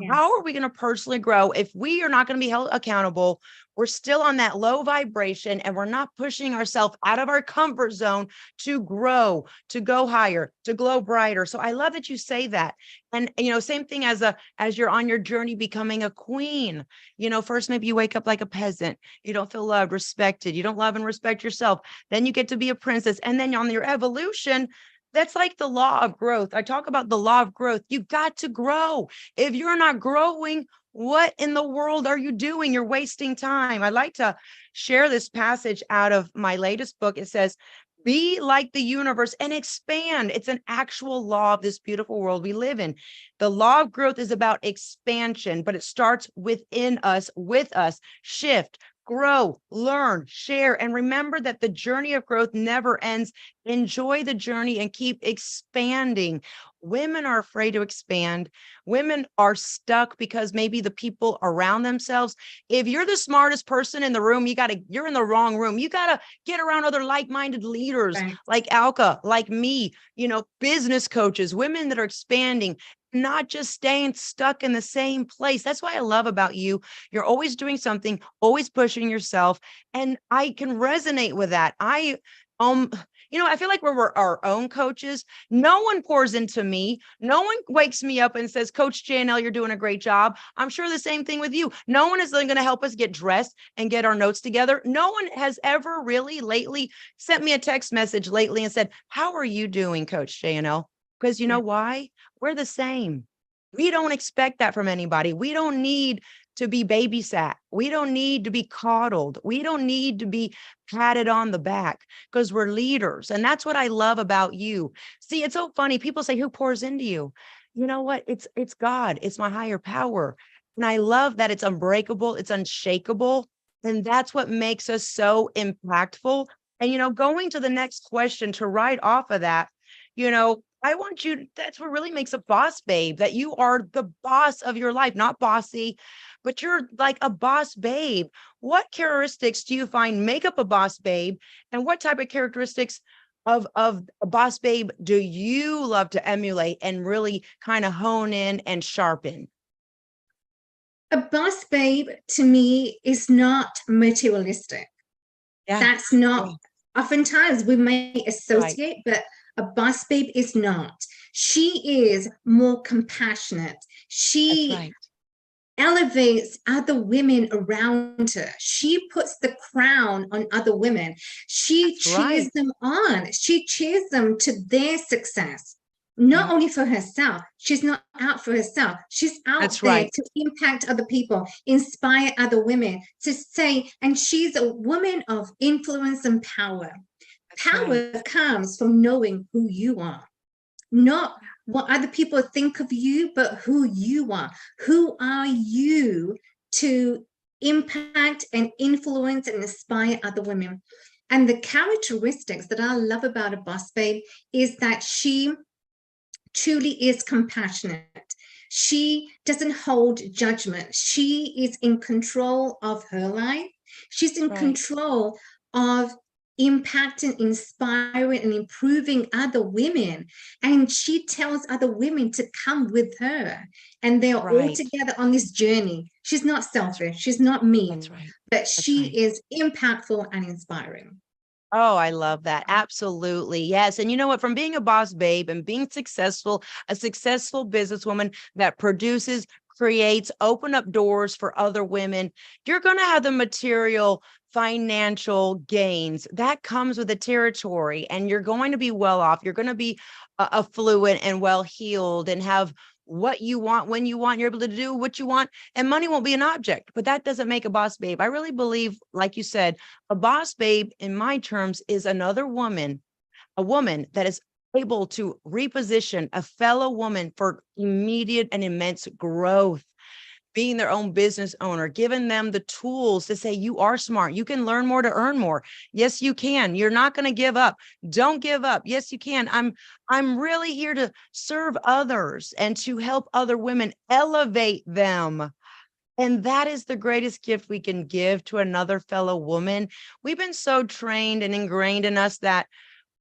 [SPEAKER 1] How
[SPEAKER 2] Yes.
[SPEAKER 1] are we going to personally grow if we are not going to be held accountable? We're still on that low vibration and we're not pushing ourselves out of our comfort zone to grow, to go higher, to glow brighter. So I love that you say that. And you know, same thing as you're on your journey becoming a queen. You know, first maybe you wake up like a peasant. You don't feel loved, respected. You don't love and respect yourself. Then you get to be a princess. And then on your evolution, that's like the law of growth. I talk about the law of growth. You got to grow. If you're not growing, what in the world are you doing? You're wasting time. I like to share this passage out of my latest book. It says, be like the universe and expand. It's an actual law of this beautiful world we live in. The law of growth is about expansion, but it starts within us, with us. Shift, grow, learn, share, and remember that the journey of growth never ends. Enjoy the journey and keep expanding. Women are afraid to expand. Women are stuck because maybe the people around themselves. If you're the smartest person in the room, you're in the wrong room. You got to get around other like-minded leaders
[SPEAKER 2] Right.
[SPEAKER 1] like Alka, like me, business coaches, women that are expanding, not just staying stuck in the same place. That's why I love about you. You're always doing something, always pushing yourself. And I can resonate with that. Um, I feel like we're our own coaches. No one pours into me. No one wakes me up and says, Coach JNL, you're doing a great job. I'm sure the same thing with you. No one is going to help us get dressed and get our notes together. No one has ever really lately sent me a text message lately and said, how are you doing, Coach JNL? Because you know
[SPEAKER 2] Yeah.
[SPEAKER 1] why? We're the same. We don't expect that from anybody. We don't need to be babysat. We don't need to be coddled. We don't need to be patted on the back because we're leaders. And that's what I love about you. See, it's so funny. People say, who pours into you? You know what? It's God. It's my higher power. And I love that it's unbreakable. It's unshakable. And that's what makes us so impactful. And, going to the next question to write off of that, I want you, that's what really makes a boss babe, that you are the boss of your life, not bossy, but you're like a boss babe. What characteristics do you find make up a boss babe? And what type of characteristics of a boss babe do you love to emulate and really kind of hone in and sharpen?
[SPEAKER 2] A boss babe to me is not materialistic.
[SPEAKER 1] Yeah.
[SPEAKER 2] That's not,
[SPEAKER 1] Yeah.
[SPEAKER 2] oftentimes we may
[SPEAKER 1] Right.
[SPEAKER 2] associate, but a boss babe is not. She is more compassionate.
[SPEAKER 1] That's
[SPEAKER 2] She
[SPEAKER 1] right.
[SPEAKER 2] elevates other women around her. She puts the crown on other women. She
[SPEAKER 1] That's
[SPEAKER 2] cheers
[SPEAKER 1] right.
[SPEAKER 2] them on. She cheers them to their success. Not
[SPEAKER 1] Yeah.
[SPEAKER 2] only for herself, she's not out for herself. She's out
[SPEAKER 1] That's
[SPEAKER 2] there
[SPEAKER 1] right.
[SPEAKER 2] to impact other people, inspire other women, to say, and she's a woman of influence and power.
[SPEAKER 1] That's right.
[SPEAKER 2] Power comes from knowing who you are, not what other people think of you, but who you are. Who are you to impact and influence and inspire other women? And the characteristics that I love about a boss babe is that she truly is compassionate. She doesn't hold judgment. She is in control of her life. She's in
[SPEAKER 1] Right.
[SPEAKER 2] control of impacting, inspiring, and improving other women. And she tells other women to come with her. And they're all
[SPEAKER 1] Right.
[SPEAKER 2] together on this journey. She's not
[SPEAKER 1] That's
[SPEAKER 2] selfish.
[SPEAKER 1] right.
[SPEAKER 2] She's not mean,
[SPEAKER 1] That's right.
[SPEAKER 2] but
[SPEAKER 1] That's
[SPEAKER 2] she
[SPEAKER 1] right.
[SPEAKER 2] is impactful and inspiring.
[SPEAKER 1] Oh, I love that. Absolutely. Yes. And you know what? From being a boss babe and being successful, a successful businesswoman that produces, creates, open up doors for other women, you're going to have the material financial gains that comes with the territory, and you're going to be well off. You're going to be affluent and well heeled and have what you want when you want. You're able to do what you want, and money won't be an object. But that doesn't make a boss babe. I really believe, like you said, a boss babe, in my terms, is another woman, a woman that is able to reposition a fellow woman for immediate and immense growth, being their own business owner, giving them the tools to say, you are smart. You can learn more to earn more. Yes, you can. You're not going to give up. Don't give up. Yes, you can. I'm really here to serve others and to help other women, elevate them. And that is the greatest gift we can give to another fellow woman. We've been so trained and ingrained in us that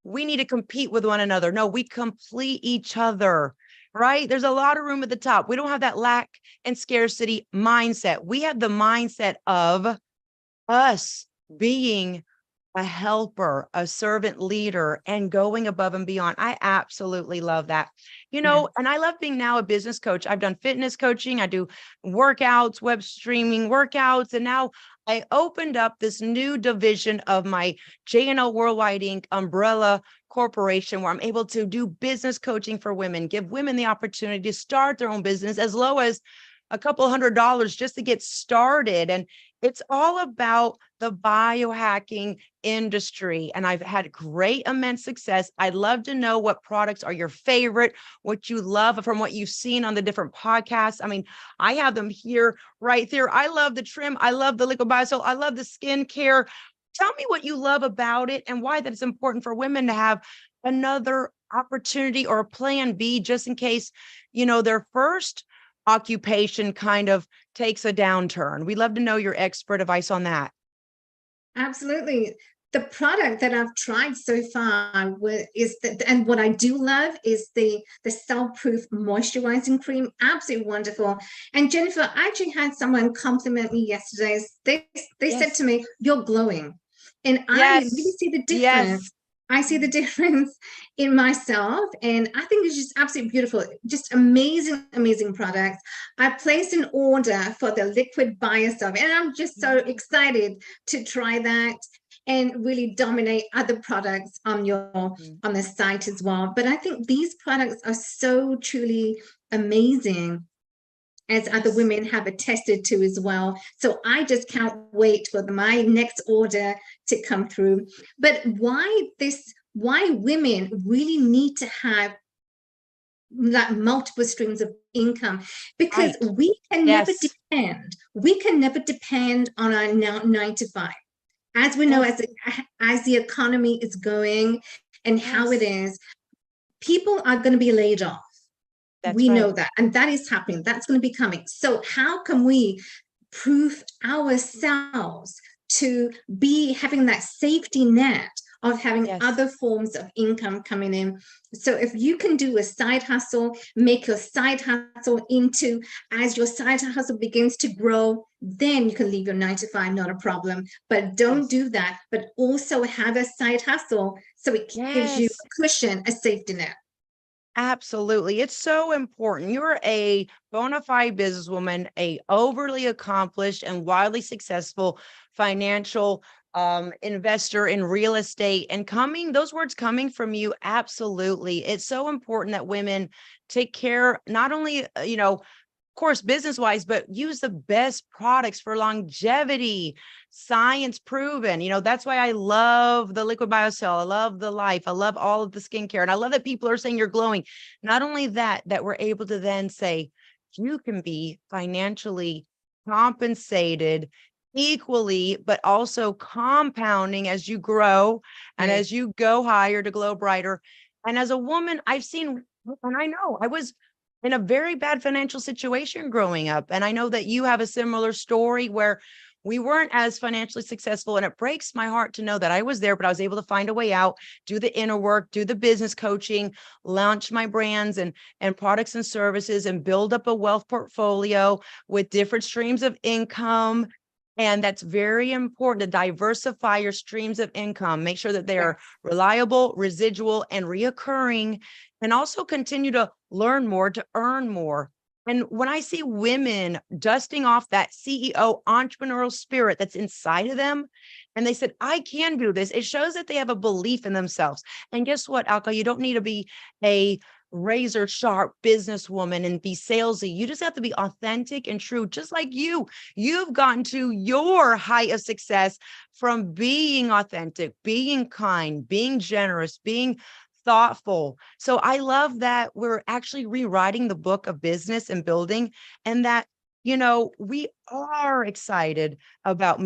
[SPEAKER 1] we need to compete with one another. No, we complete each other, right? There's a lot of room at the top. We don't have that lack and scarcity mindset. We have the mindset of us being a helper, a servant leader, and going above and beyond. I absolutely love that.
[SPEAKER 2] Yeah.
[SPEAKER 1] And I love being now a business coach. I've done fitness coaching, I do workouts, web streaming workouts, and now I opened up this new division of my JNL Worldwide Inc. umbrella corporation where I'm able to do business coaching for women, give women the opportunity to start their own business as low as a couple $100 just to get started. And it's all about the biohacking industry. And I've had great, immense success. I'd love to know what products are your favorite, what you love from what you've seen on the different podcasts. I mean, I have them here, right there. I love the trim. I love the liquid biosol. I love the skincare. Tell me what you love about it and why that it's important for women to have another opportunity or a plan B, just in case, their first occupation kind of takes a downturn. We'd love to know your expert advice on that.
[SPEAKER 2] Absolutely. The product that I've tried so far is that, and what I do love is the cell-proof moisturizing cream. Absolutely wonderful. And Jennifer, I actually had someone compliment me yesterday. They said
[SPEAKER 1] Yes.
[SPEAKER 2] to me, "You're glowing," and I really
[SPEAKER 1] Yes.
[SPEAKER 2] see the difference.
[SPEAKER 1] Yes.
[SPEAKER 2] I see the difference in myself, and I think it's just absolutely beautiful. Just amazing, amazing products. I placed an order for the liquid biosol, and I'm just so excited to try that and really dominate other products on the site as well. But I think these products are so truly amazing. as other women have attested to as well. So I just can't wait for my next order to come through. But why women really need to have like multiple streams of income, because
[SPEAKER 1] Right. Yes.
[SPEAKER 2] we can never depend on our 9 to 5. As we know,
[SPEAKER 1] Yes.
[SPEAKER 2] as the economy is going and how it
[SPEAKER 1] Yes.
[SPEAKER 2] is, people are going to be laid off.
[SPEAKER 1] That's
[SPEAKER 2] We know
[SPEAKER 1] right.
[SPEAKER 2] that, and that is happening. That's going to be coming. So how can we prove ourselves to be having that safety net of having
[SPEAKER 1] Yes.
[SPEAKER 2] other forms of income coming in? So if you can do a side hustle, make your side hustle into, as your side hustle begins to grow, then you can leave your 9 to 5, not a problem. But don't
[SPEAKER 1] Yes.
[SPEAKER 2] do that, but also have a side hustle so it gives you
[SPEAKER 1] Yes.
[SPEAKER 2] a cushion, a safety net.
[SPEAKER 1] Absolutely. It's so important. You're a bona fide businesswoman, a overly accomplished and wildly successful financial investor in real estate. And those words coming from you, absolutely. It's so important that women take care, not only, course, business wise, but use the best products for longevity, science proven. That's why I love the liquid biocell. I love the life. I love all of the skincare. And I love that people are saying you're glowing. Not only that we're able to then say you can be financially compensated equally, but also compounding as you grow and
[SPEAKER 2] Right.
[SPEAKER 1] as you go higher to glow brighter. And as a woman, I've seen, and I know I was in a very bad financial situation growing up. And I know that you have a similar story where we weren't as financially successful. And it breaks my heart to know that I was there, but I was able to find a way out, do the inner work, do the business coaching, launch my brands and products and services, and build up a wealth portfolio with different streams of income. And that's very important to diversify your streams of income. Make sure that they
[SPEAKER 2] Yes.
[SPEAKER 1] are reliable, residual, and reoccurring, and also continue to learn more to earn more. And when I see women dusting off that CEO entrepreneurial spirit that's inside of them, and they said, I can do this, it shows that they have a belief in themselves. And guess what, Alka? You don't need to be a razor sharp businesswoman and be salesy. You just have to be authentic and true, just like you. You've gotten to your height of success from being authentic, being kind, being generous, being thoughtful. So I love that we're actually rewriting the book of business and building, and that, we are excited about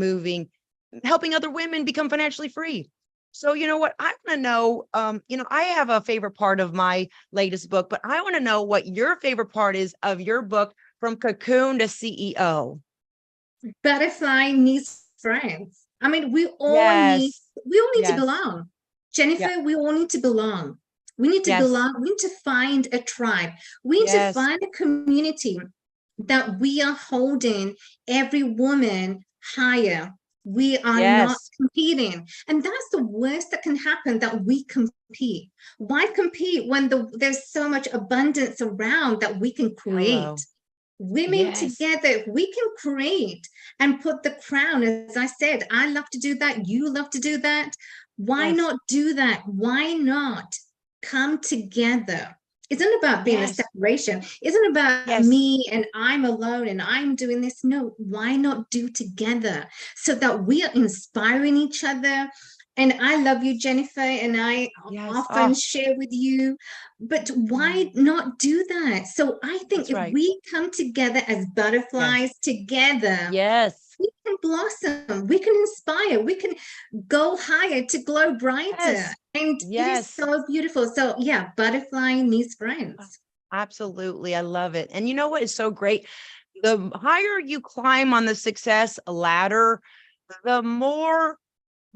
[SPEAKER 1] helping other women become financially free. So, you know what? I want to know, I have a favorite part of my latest book, but I want to know what your favorite part is of your book, From Cocoon to CEO.
[SPEAKER 2] Butterfly needs friends. I mean,
[SPEAKER 1] Yes.
[SPEAKER 2] we all need to
[SPEAKER 1] Yes.
[SPEAKER 2] belong.
[SPEAKER 1] Yeah.
[SPEAKER 2] Jennifer, we all need to belong. We need to
[SPEAKER 1] Yes.
[SPEAKER 2] belong. We need to find a tribe. We need to
[SPEAKER 1] Yes.
[SPEAKER 2] find a community that we are holding every woman higher. We are not
[SPEAKER 1] Yes.
[SPEAKER 2] competing. And that's the worst that can happen, that we compete. Why compete when there's so much abundance around that we can create?
[SPEAKER 1] Hello.
[SPEAKER 2] Women
[SPEAKER 1] Yes.
[SPEAKER 2] together, if we can create and put the crown, as I said, I love to do that, you love to do that. Why
[SPEAKER 1] Yes.
[SPEAKER 2] not do that? Why not come together? Isn't about being a
[SPEAKER 1] Yes.
[SPEAKER 2] separation, isn't about
[SPEAKER 1] Yes.
[SPEAKER 2] me and I'm alone and I'm doing this. No, why not do together so that we are inspiring each other? And I love you, Jennifer, and I
[SPEAKER 1] Yes.
[SPEAKER 2] often
[SPEAKER 1] Oh,
[SPEAKER 2] share with you, but why not do that? So I think
[SPEAKER 1] that's
[SPEAKER 2] if
[SPEAKER 1] right.
[SPEAKER 2] we come together as
[SPEAKER 1] Yes.
[SPEAKER 2] butterflies together,
[SPEAKER 1] Yes.
[SPEAKER 2] we can blossom, we can inspire, we can go higher to glow brighter.
[SPEAKER 1] Yes.
[SPEAKER 2] And it is
[SPEAKER 1] Yes.
[SPEAKER 2] so beautiful. So yeah, butterfly needs
[SPEAKER 1] Oh,
[SPEAKER 2] friends.
[SPEAKER 1] absolutely. I love it. And you know what is so great? The higher you climb on the success ladder, the more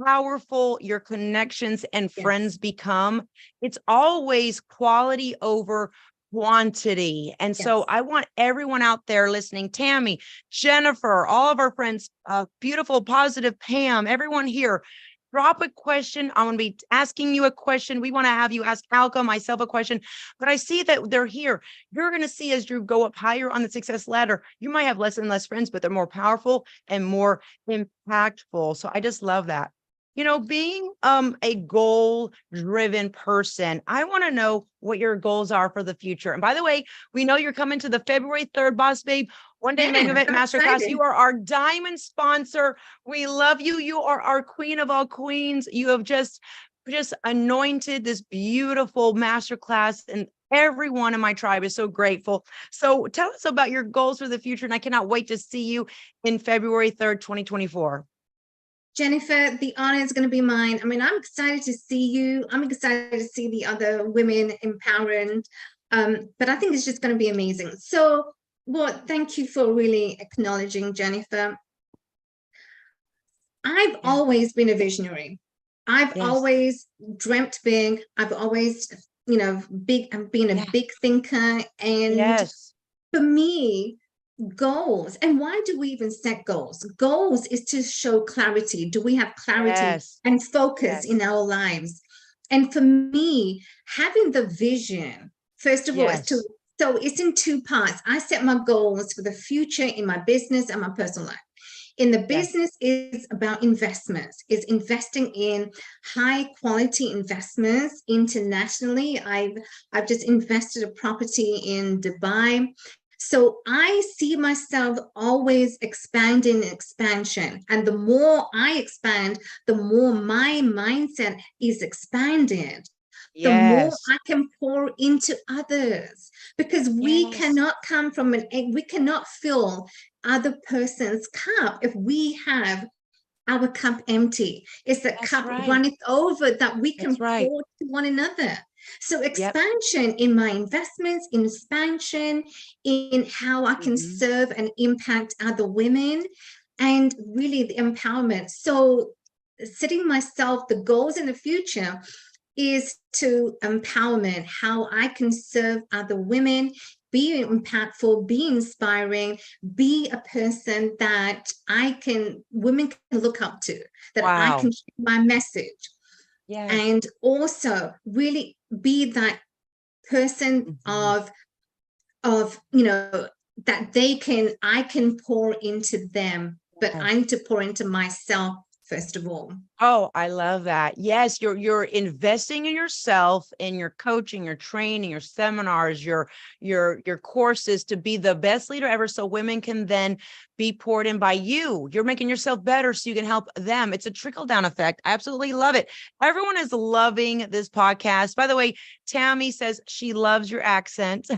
[SPEAKER 1] powerful your connections and
[SPEAKER 2] Yes,
[SPEAKER 1] friends become. It's always quality over quantity. And so
[SPEAKER 2] yes.
[SPEAKER 1] I want everyone out there listening, Tammy, Jennifer, all of our friends, beautiful, positive Pam, everyone here. Drop a question. I'm going to be asking you a question. We want to have you ask Alka, myself a question, but I see that they're here. You're going to see as you go up higher on the success ladder, you might have less and less friends, but they're more powerful and more impactful. So I just love that. being a goal-driven person, I want to know what your goals are for the future. And by the way, we know you're coming to the February 3rd Boss Babe One Day Mega Event
[SPEAKER 2] so
[SPEAKER 1] Masterclass.
[SPEAKER 2] excited.
[SPEAKER 1] You are our diamond sponsor. We love you. You are our queen of all queens. You have just anointed this beautiful masterclass, and everyone in my tribe is so grateful. So tell us about your goals for the future, and I cannot wait to see you in February 3rd, 2024.
[SPEAKER 2] Jennifer, the honor is going to be mine. I mean, I'm excited to see you. I'm excited to see the other women empowering. But I think it's just going to be amazing. So, well, thank you for really acknowledging, Jennifer. I've always been a visionary. I've always dreamt big. I've always, been a big thinker. And for me, goals, and why do we even set goals? Goals is to show clarity. Do we have clarity and focus in our lives? And for me, having the vision, first of all, is to, so it's in two parts. I set my goals for the future in my business and my personal life. In the business is about investments, is investing in high quality investments internationally. I've just invested a property in Dubai. So I see myself always expanding expansion. And the more I expand, the more my mindset is expanded. The more I can pour into others, because we cannot come from we cannot fill other person's cup if we have our cup empty. It's the cup runneth over that we can pour to one another. So expansion in my investments, expansion in how I can serve and impact other women, and really the empowerment. So setting myself the goals in the future is to empowerment, how I can serve other women, be impactful, be inspiring, be a person that women can look up to, that I can share my message. And also really be that person of that I can pour into them, but I need to pour into myself first of all.
[SPEAKER 1] Oh, I love that. Yes, you're investing in yourself, in your coaching, your training, your seminars, your courses to be the best leader ever, so women can then be poured in by you. You're making yourself better so you can help them. It's a trickle-down effect. I absolutely love it. Everyone is loving this podcast. By the way, Tammy says she loves your accent.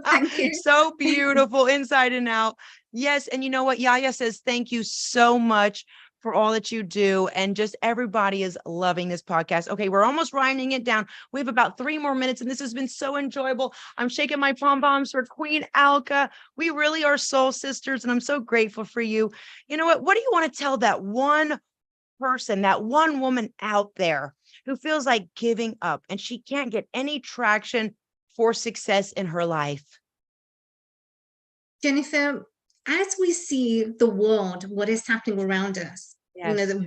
[SPEAKER 2] Thank you.
[SPEAKER 1] So beautiful inside and out. Yes, and you know what? Yaya says thank you so much for all that you do. And just everybody is loving this podcast. Okay, we're almost winding it down. We have about 3 more minutes, and this has been so enjoyable. I'm shaking my pom-poms for Queen Alka. We really are soul sisters, and I'm so grateful for you. You know what? What do you want to tell that one person, that one woman out there who feels like giving up and she can't get any traction for success in her life?
[SPEAKER 2] Jennifer, as we see the world, what is happening around us, the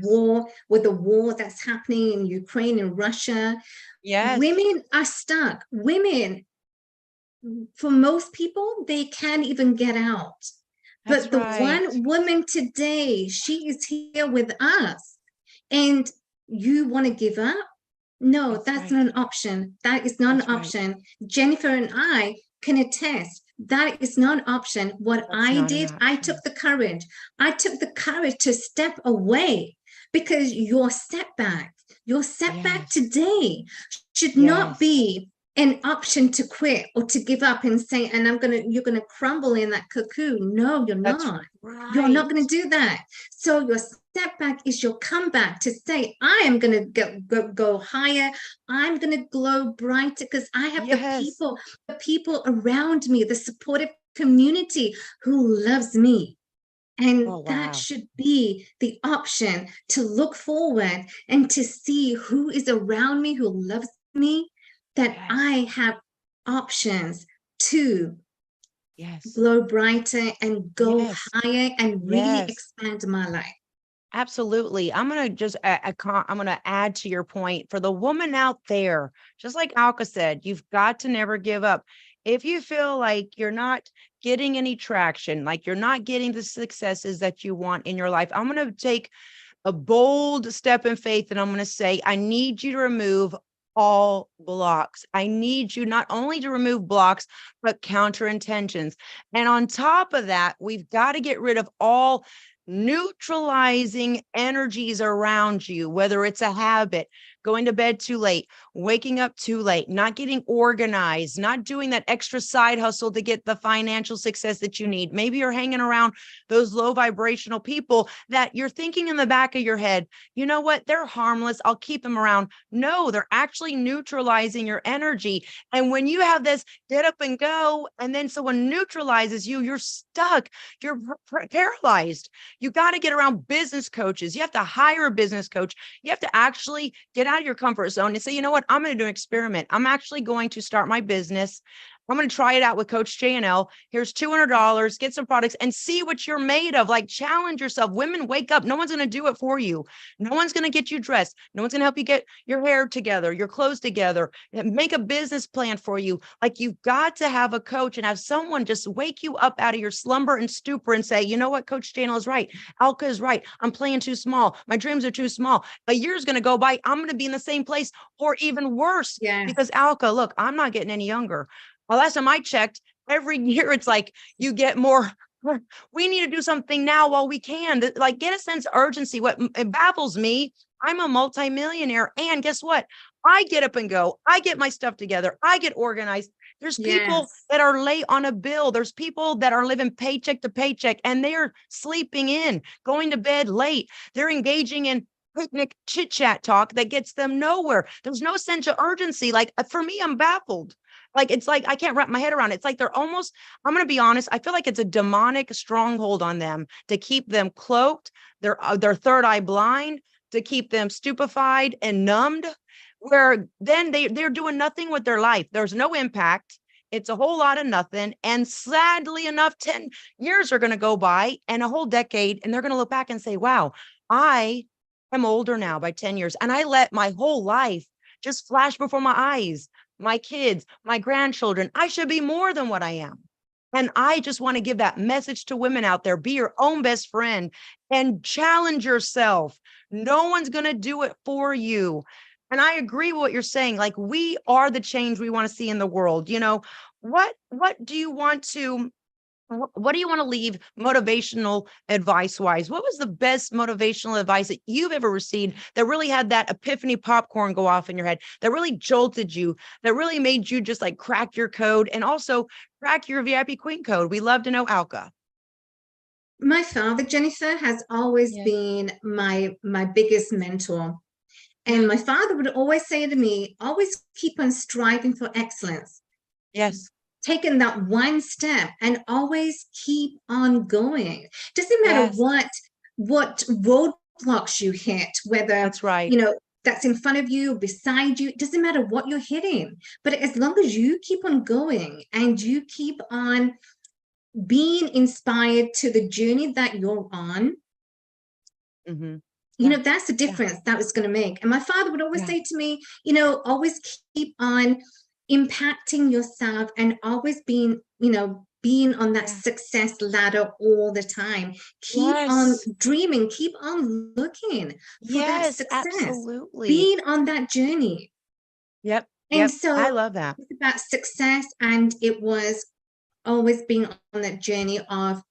[SPEAKER 2] war that's happening in Ukraine and Russia, women are stuck. Women, for most people, they can't even get out. But the one woman today, she is here with us, and you want to give up? No, that's not an option. That is not an option. Jennifer and I can attest. That is not an option. What I did, I took the courage. I took the courage to step away, because your setback today should not be an option to quit or to give up and say, and you're gonna crumble in that cocoon. No, you're not. You're not gonna do that. So your setback is your comeback to say, I am gonna go higher. I'm gonna glow brighter, because I have the people around me, the supportive community who loves me. And that should be the option, to look forward and to see who is around me, who loves me, that I have options to glow brighter and go higher and really expand my life.
[SPEAKER 1] Absolutely. I'm going to add to your point. For the woman out there, just like Alka said, you've got to never give up. If you feel like you're not getting any traction, like you're not getting the successes that you want in your life, I'm going to take a bold step in faith. And I'm going to say, I need you to remove all blocks. I need you not only to remove blocks, but counter intentions. And on top of that, we've got to get rid of all neutralizing energies around you, whether it's a habit, going to bed too late, waking up too late, not getting organized, not doing that extra side hustle to get the financial success that you need. Maybe you're hanging around those low vibrational people that you're thinking in the back of your head, you know what? They're harmless. I'll keep them around. No, they're actually neutralizing your energy. And when you have this get up and go, and then someone neutralizes you, you're stuck. You're paralyzed. You got to get around business coaches. You have to hire a business coach. You have to actually get out of your comfort zone and say, you know what? I'm going to do an experiment. I'm actually going to start my business. I'm going to try it out with Coach JNL. Here's $200, get some products and see what you're made of. Like, challenge yourself. Women, wake up. No one's going to do it for you. No one's going to get you dressed. No one's going to help you get your hair together, your clothes together, make a business plan for you. Like, you've got to have a coach and have someone just wake you up out of your slumber and stupor and say, you know what? Coach JNL is right. Alka is right. I'm playing too small. My dreams are too small. A year's going to go by. I'm going to be in the same place or even worse.
[SPEAKER 2] Yes.
[SPEAKER 1] Because Alka, look, I'm not getting any younger. Well, last time I checked, every year it's like you get more. We need to do something now while we can. Like, get a sense of urgency. What it baffles me, I'm a multimillionaire. And guess what? I get up and go. I get my stuff together. I get organized. There's people that are late on a bill. There's people that are living paycheck to paycheck and they're sleeping in, going to bed late. They're engaging in picnic chit chat talk that gets them nowhere. There's no sense of urgency. Like, for me, I'm baffled. Like, it's like I can't wrap my head around it. It's like they're almost, I'm going to be honest, I feel like it's a demonic stronghold on them to keep them cloaked, their third eye blind, to keep them stupefied and numbed, where then they're doing nothing with their life. There's no impact. It's a whole lot of nothing. And sadly enough, 10 years are going to go by and a whole decade, and they're going to look back and say, wow, I am older now by 10 years. And I let my whole life just flash before my eyes. My kids, my grandchildren, I should be more than what I am. And I just want to give that message to women out there. Be your own best friend and challenge yourself. No one's going to do it for you. And I agree with what you're saying. Like, we are the change we want to see in the world. You know, what do you want to what do you want to leave motivational advice wise? What was the best motivational advice that you've ever received that really had that epiphany popcorn go off in your head, that really jolted you, that really made you just like crack your code and also crack your VIP Queen code? We love to know, Alka.
[SPEAKER 2] My father, Jennifer, has always been my biggest mentor. And my father would always say to me, always keep on striving for excellence.
[SPEAKER 1] Yes.
[SPEAKER 2] Taking that one step and always keep on going. Doesn't matter what roadblocks you hit, whether
[SPEAKER 1] that's right,
[SPEAKER 2] you know, that's in front of you, beside you, it doesn't matter what you're hitting. But as long as you keep on going and you keep on being inspired to the journey that you're on, you know, that's the difference that was going to make. And my father would always say to me, you know, always keep on impacting yourself and always being, you know, being on that success ladder all the time. Keep on dreaming, keep on looking for that success.
[SPEAKER 1] Absolutely.
[SPEAKER 2] Being on that journey.
[SPEAKER 1] Yep.
[SPEAKER 2] And so
[SPEAKER 1] I love that.
[SPEAKER 2] It's about success, and it was always being on that journey of,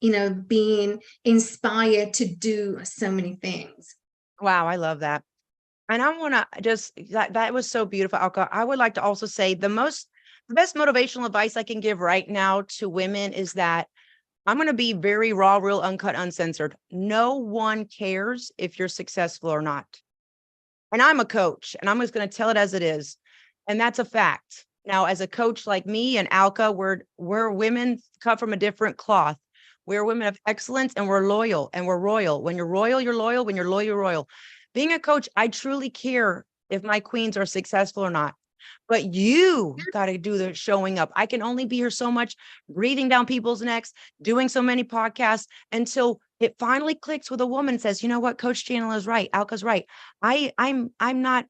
[SPEAKER 2] you know, being inspired to do so many things.
[SPEAKER 1] Wow, I love that. And I want to just, that was so beautiful, Alka. I would like to also say the best motivational advice I can give right now to women is that I'm going to be very raw, real, uncut, uncensored. No one cares if you're successful or not. And I'm a coach, and I'm just going to tell it as it is. And that's a fact. Now, as a coach like me and Alka, we're women cut from a different cloth. We're women of excellence, and we're loyal, and we're royal. When you're royal, you're loyal. When you're loyal, you're royal. Being a coach, I truly care if my queens are successful or not. But you got to do the showing up. I can only be here so much, breathing down people's necks, doing so many podcasts until it finally clicks with a woman and says, you know what, Coach JNL is right. Alka's right. I'm not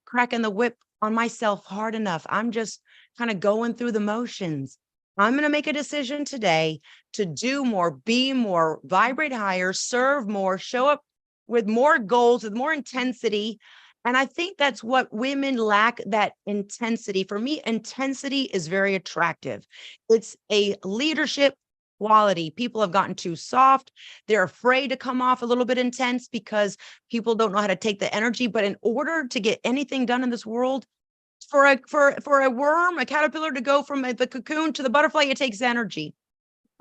[SPEAKER 1] cracking the whip on myself hard enough. I'm just kind of going through the motions. I'm going to make a decision today to do more, be more, vibrate higher, serve more, show up with more goals, with more intensity. And I think that's what women lack, that intensity. For me, intensity is very attractive. It's a leadership quality. People have gotten too soft. They're afraid to come off a little bit intense because people don't know how to take the energy. But in order to get anything done in this world, for a worm, a caterpillar to go from the cocoon to the butterfly, it takes energy.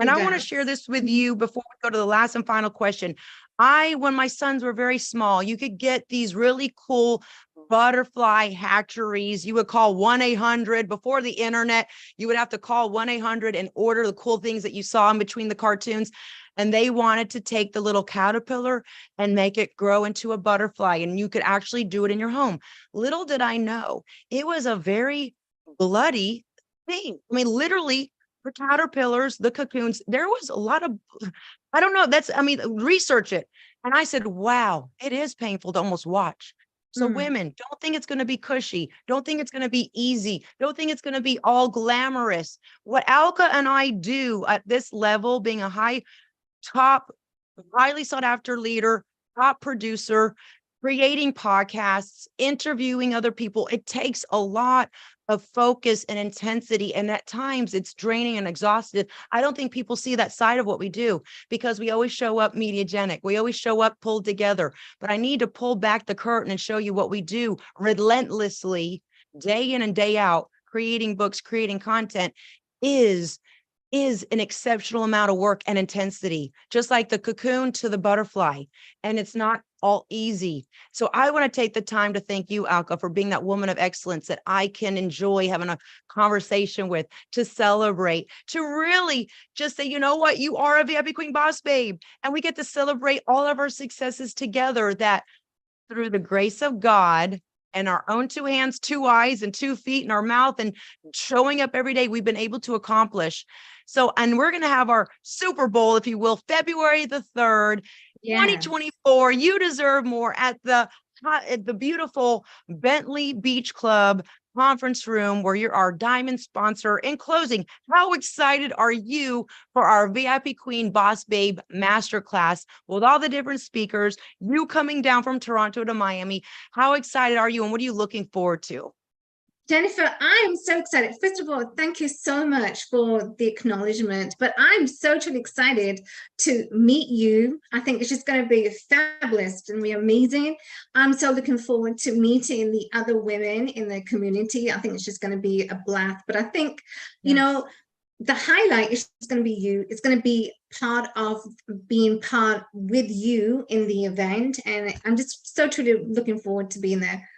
[SPEAKER 1] And I want to share this with you before we go to the last and final question. When my sons were very small, you could get these really cool butterfly hatcheries. You would call 1-800 before the internet. You would have to call 1-800 and order the cool things that you saw in between the cartoons. And they wanted to take the little caterpillar and make it grow into a butterfly. And you could actually do it in your home. Little did I know, it was a very bloody thing. I mean, literally, for caterpillars, the cocoons, there was a lot of, I don't know, research it. And I said, wow, it is painful to almost watch. So women, don't think it's going to be cushy. Don't think it's going to be easy. Don't think it's going to be all glamorous. What Alka and I do at this level, being a top, highly sought after leader, top producer, creating podcasts, interviewing other people, it takes a lot of focus and intensity. And at times it's draining and exhausted. I don't think people see that side of what we do because we always show up mediagenic. We always show up pulled together. But I need to pull back the curtain and show you what we do relentlessly, day in and day out, creating books, creating content is an exceptional amount of work and intensity, just like the cocoon to the butterfly. And it's not all easy. So I want to take the time to thank you, Alka, for being that woman of excellence that I can enjoy having a conversation with, to celebrate, to really just say, you know what, you are a VIP Queen Boss Babe. And we get to celebrate all of our successes together, that through the grace of God and our own 2 hands, 2 eyes, and 2 feet in our mouth, and showing up every day, we've been able to accomplish. So, and we're going to have our Super Bowl, if you will, February the 3rd, 2024. You deserve more at the beautiful Bentley Beach Club conference room, where you're our diamond sponsor. In closing, how excited are you for our VIP Queen Boss Babe Masterclass with all the different speakers, you coming down from Toronto to Miami? How excited are you, and what are you looking forward to?
[SPEAKER 2] Jennifer, I am so excited. First of all, thank you so much for the acknowledgement, but I'm so truly excited to meet you. I think it's just going to be fabulous and amazing. I'm so looking forward to meeting the other women in the community. I think it's just going to be a blast. But I think, you know, the highlight is going to be you. It's going to be part of being part with you in the event. And I'm just so truly looking forward to being there.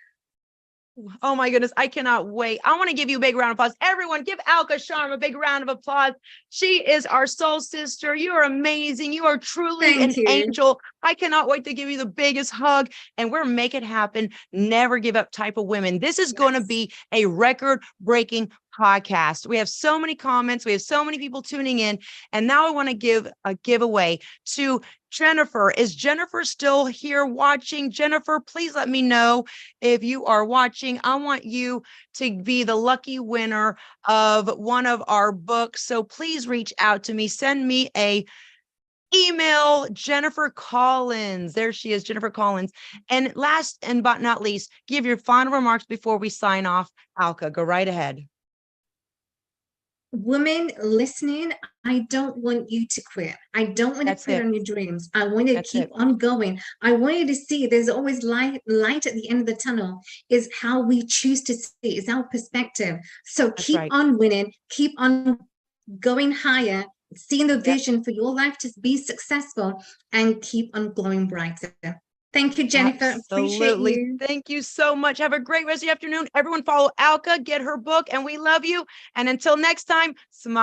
[SPEAKER 1] Oh my goodness, I cannot wait. I want to give you a big round of applause. Everyone, give Alka Sharma a big round of applause. She is our soul sister. You are amazing. You are truly an angel. I cannot wait to give you the biggest hug, and we're make it happen. Never give up type of women. This is going to be a record-breaking podcast. We have so many comments. We have so many people tuning in. And now I want to give a giveaway to Jennifer. Is Jennifer still here watching? Jennifer, please let me know if you are watching. I want you to be the lucky winner of one of our books. So please reach out to me. Send me a email, Jennifer Collins. There she is, Jennifer Collins. And last and but not least, give your final remarks before we sign off. Alka, go right ahead.
[SPEAKER 2] Women listening, I don't want you to quit. I don't want you to quit on your dreams. I want you to keep on going. I want you to see there's always light at the end of the tunnel. Is how we choose to see, is our perspective. So keep on winning, keep on going higher, seeing the vision for your life to be successful, and keep on glowing brighter. Thank you, Jennifer.
[SPEAKER 1] Absolutely.
[SPEAKER 2] Appreciate you.
[SPEAKER 1] Thank you so much. Have a great rest of the afternoon. Everyone follow Alka, get her book, and we love you. And until next time, smile.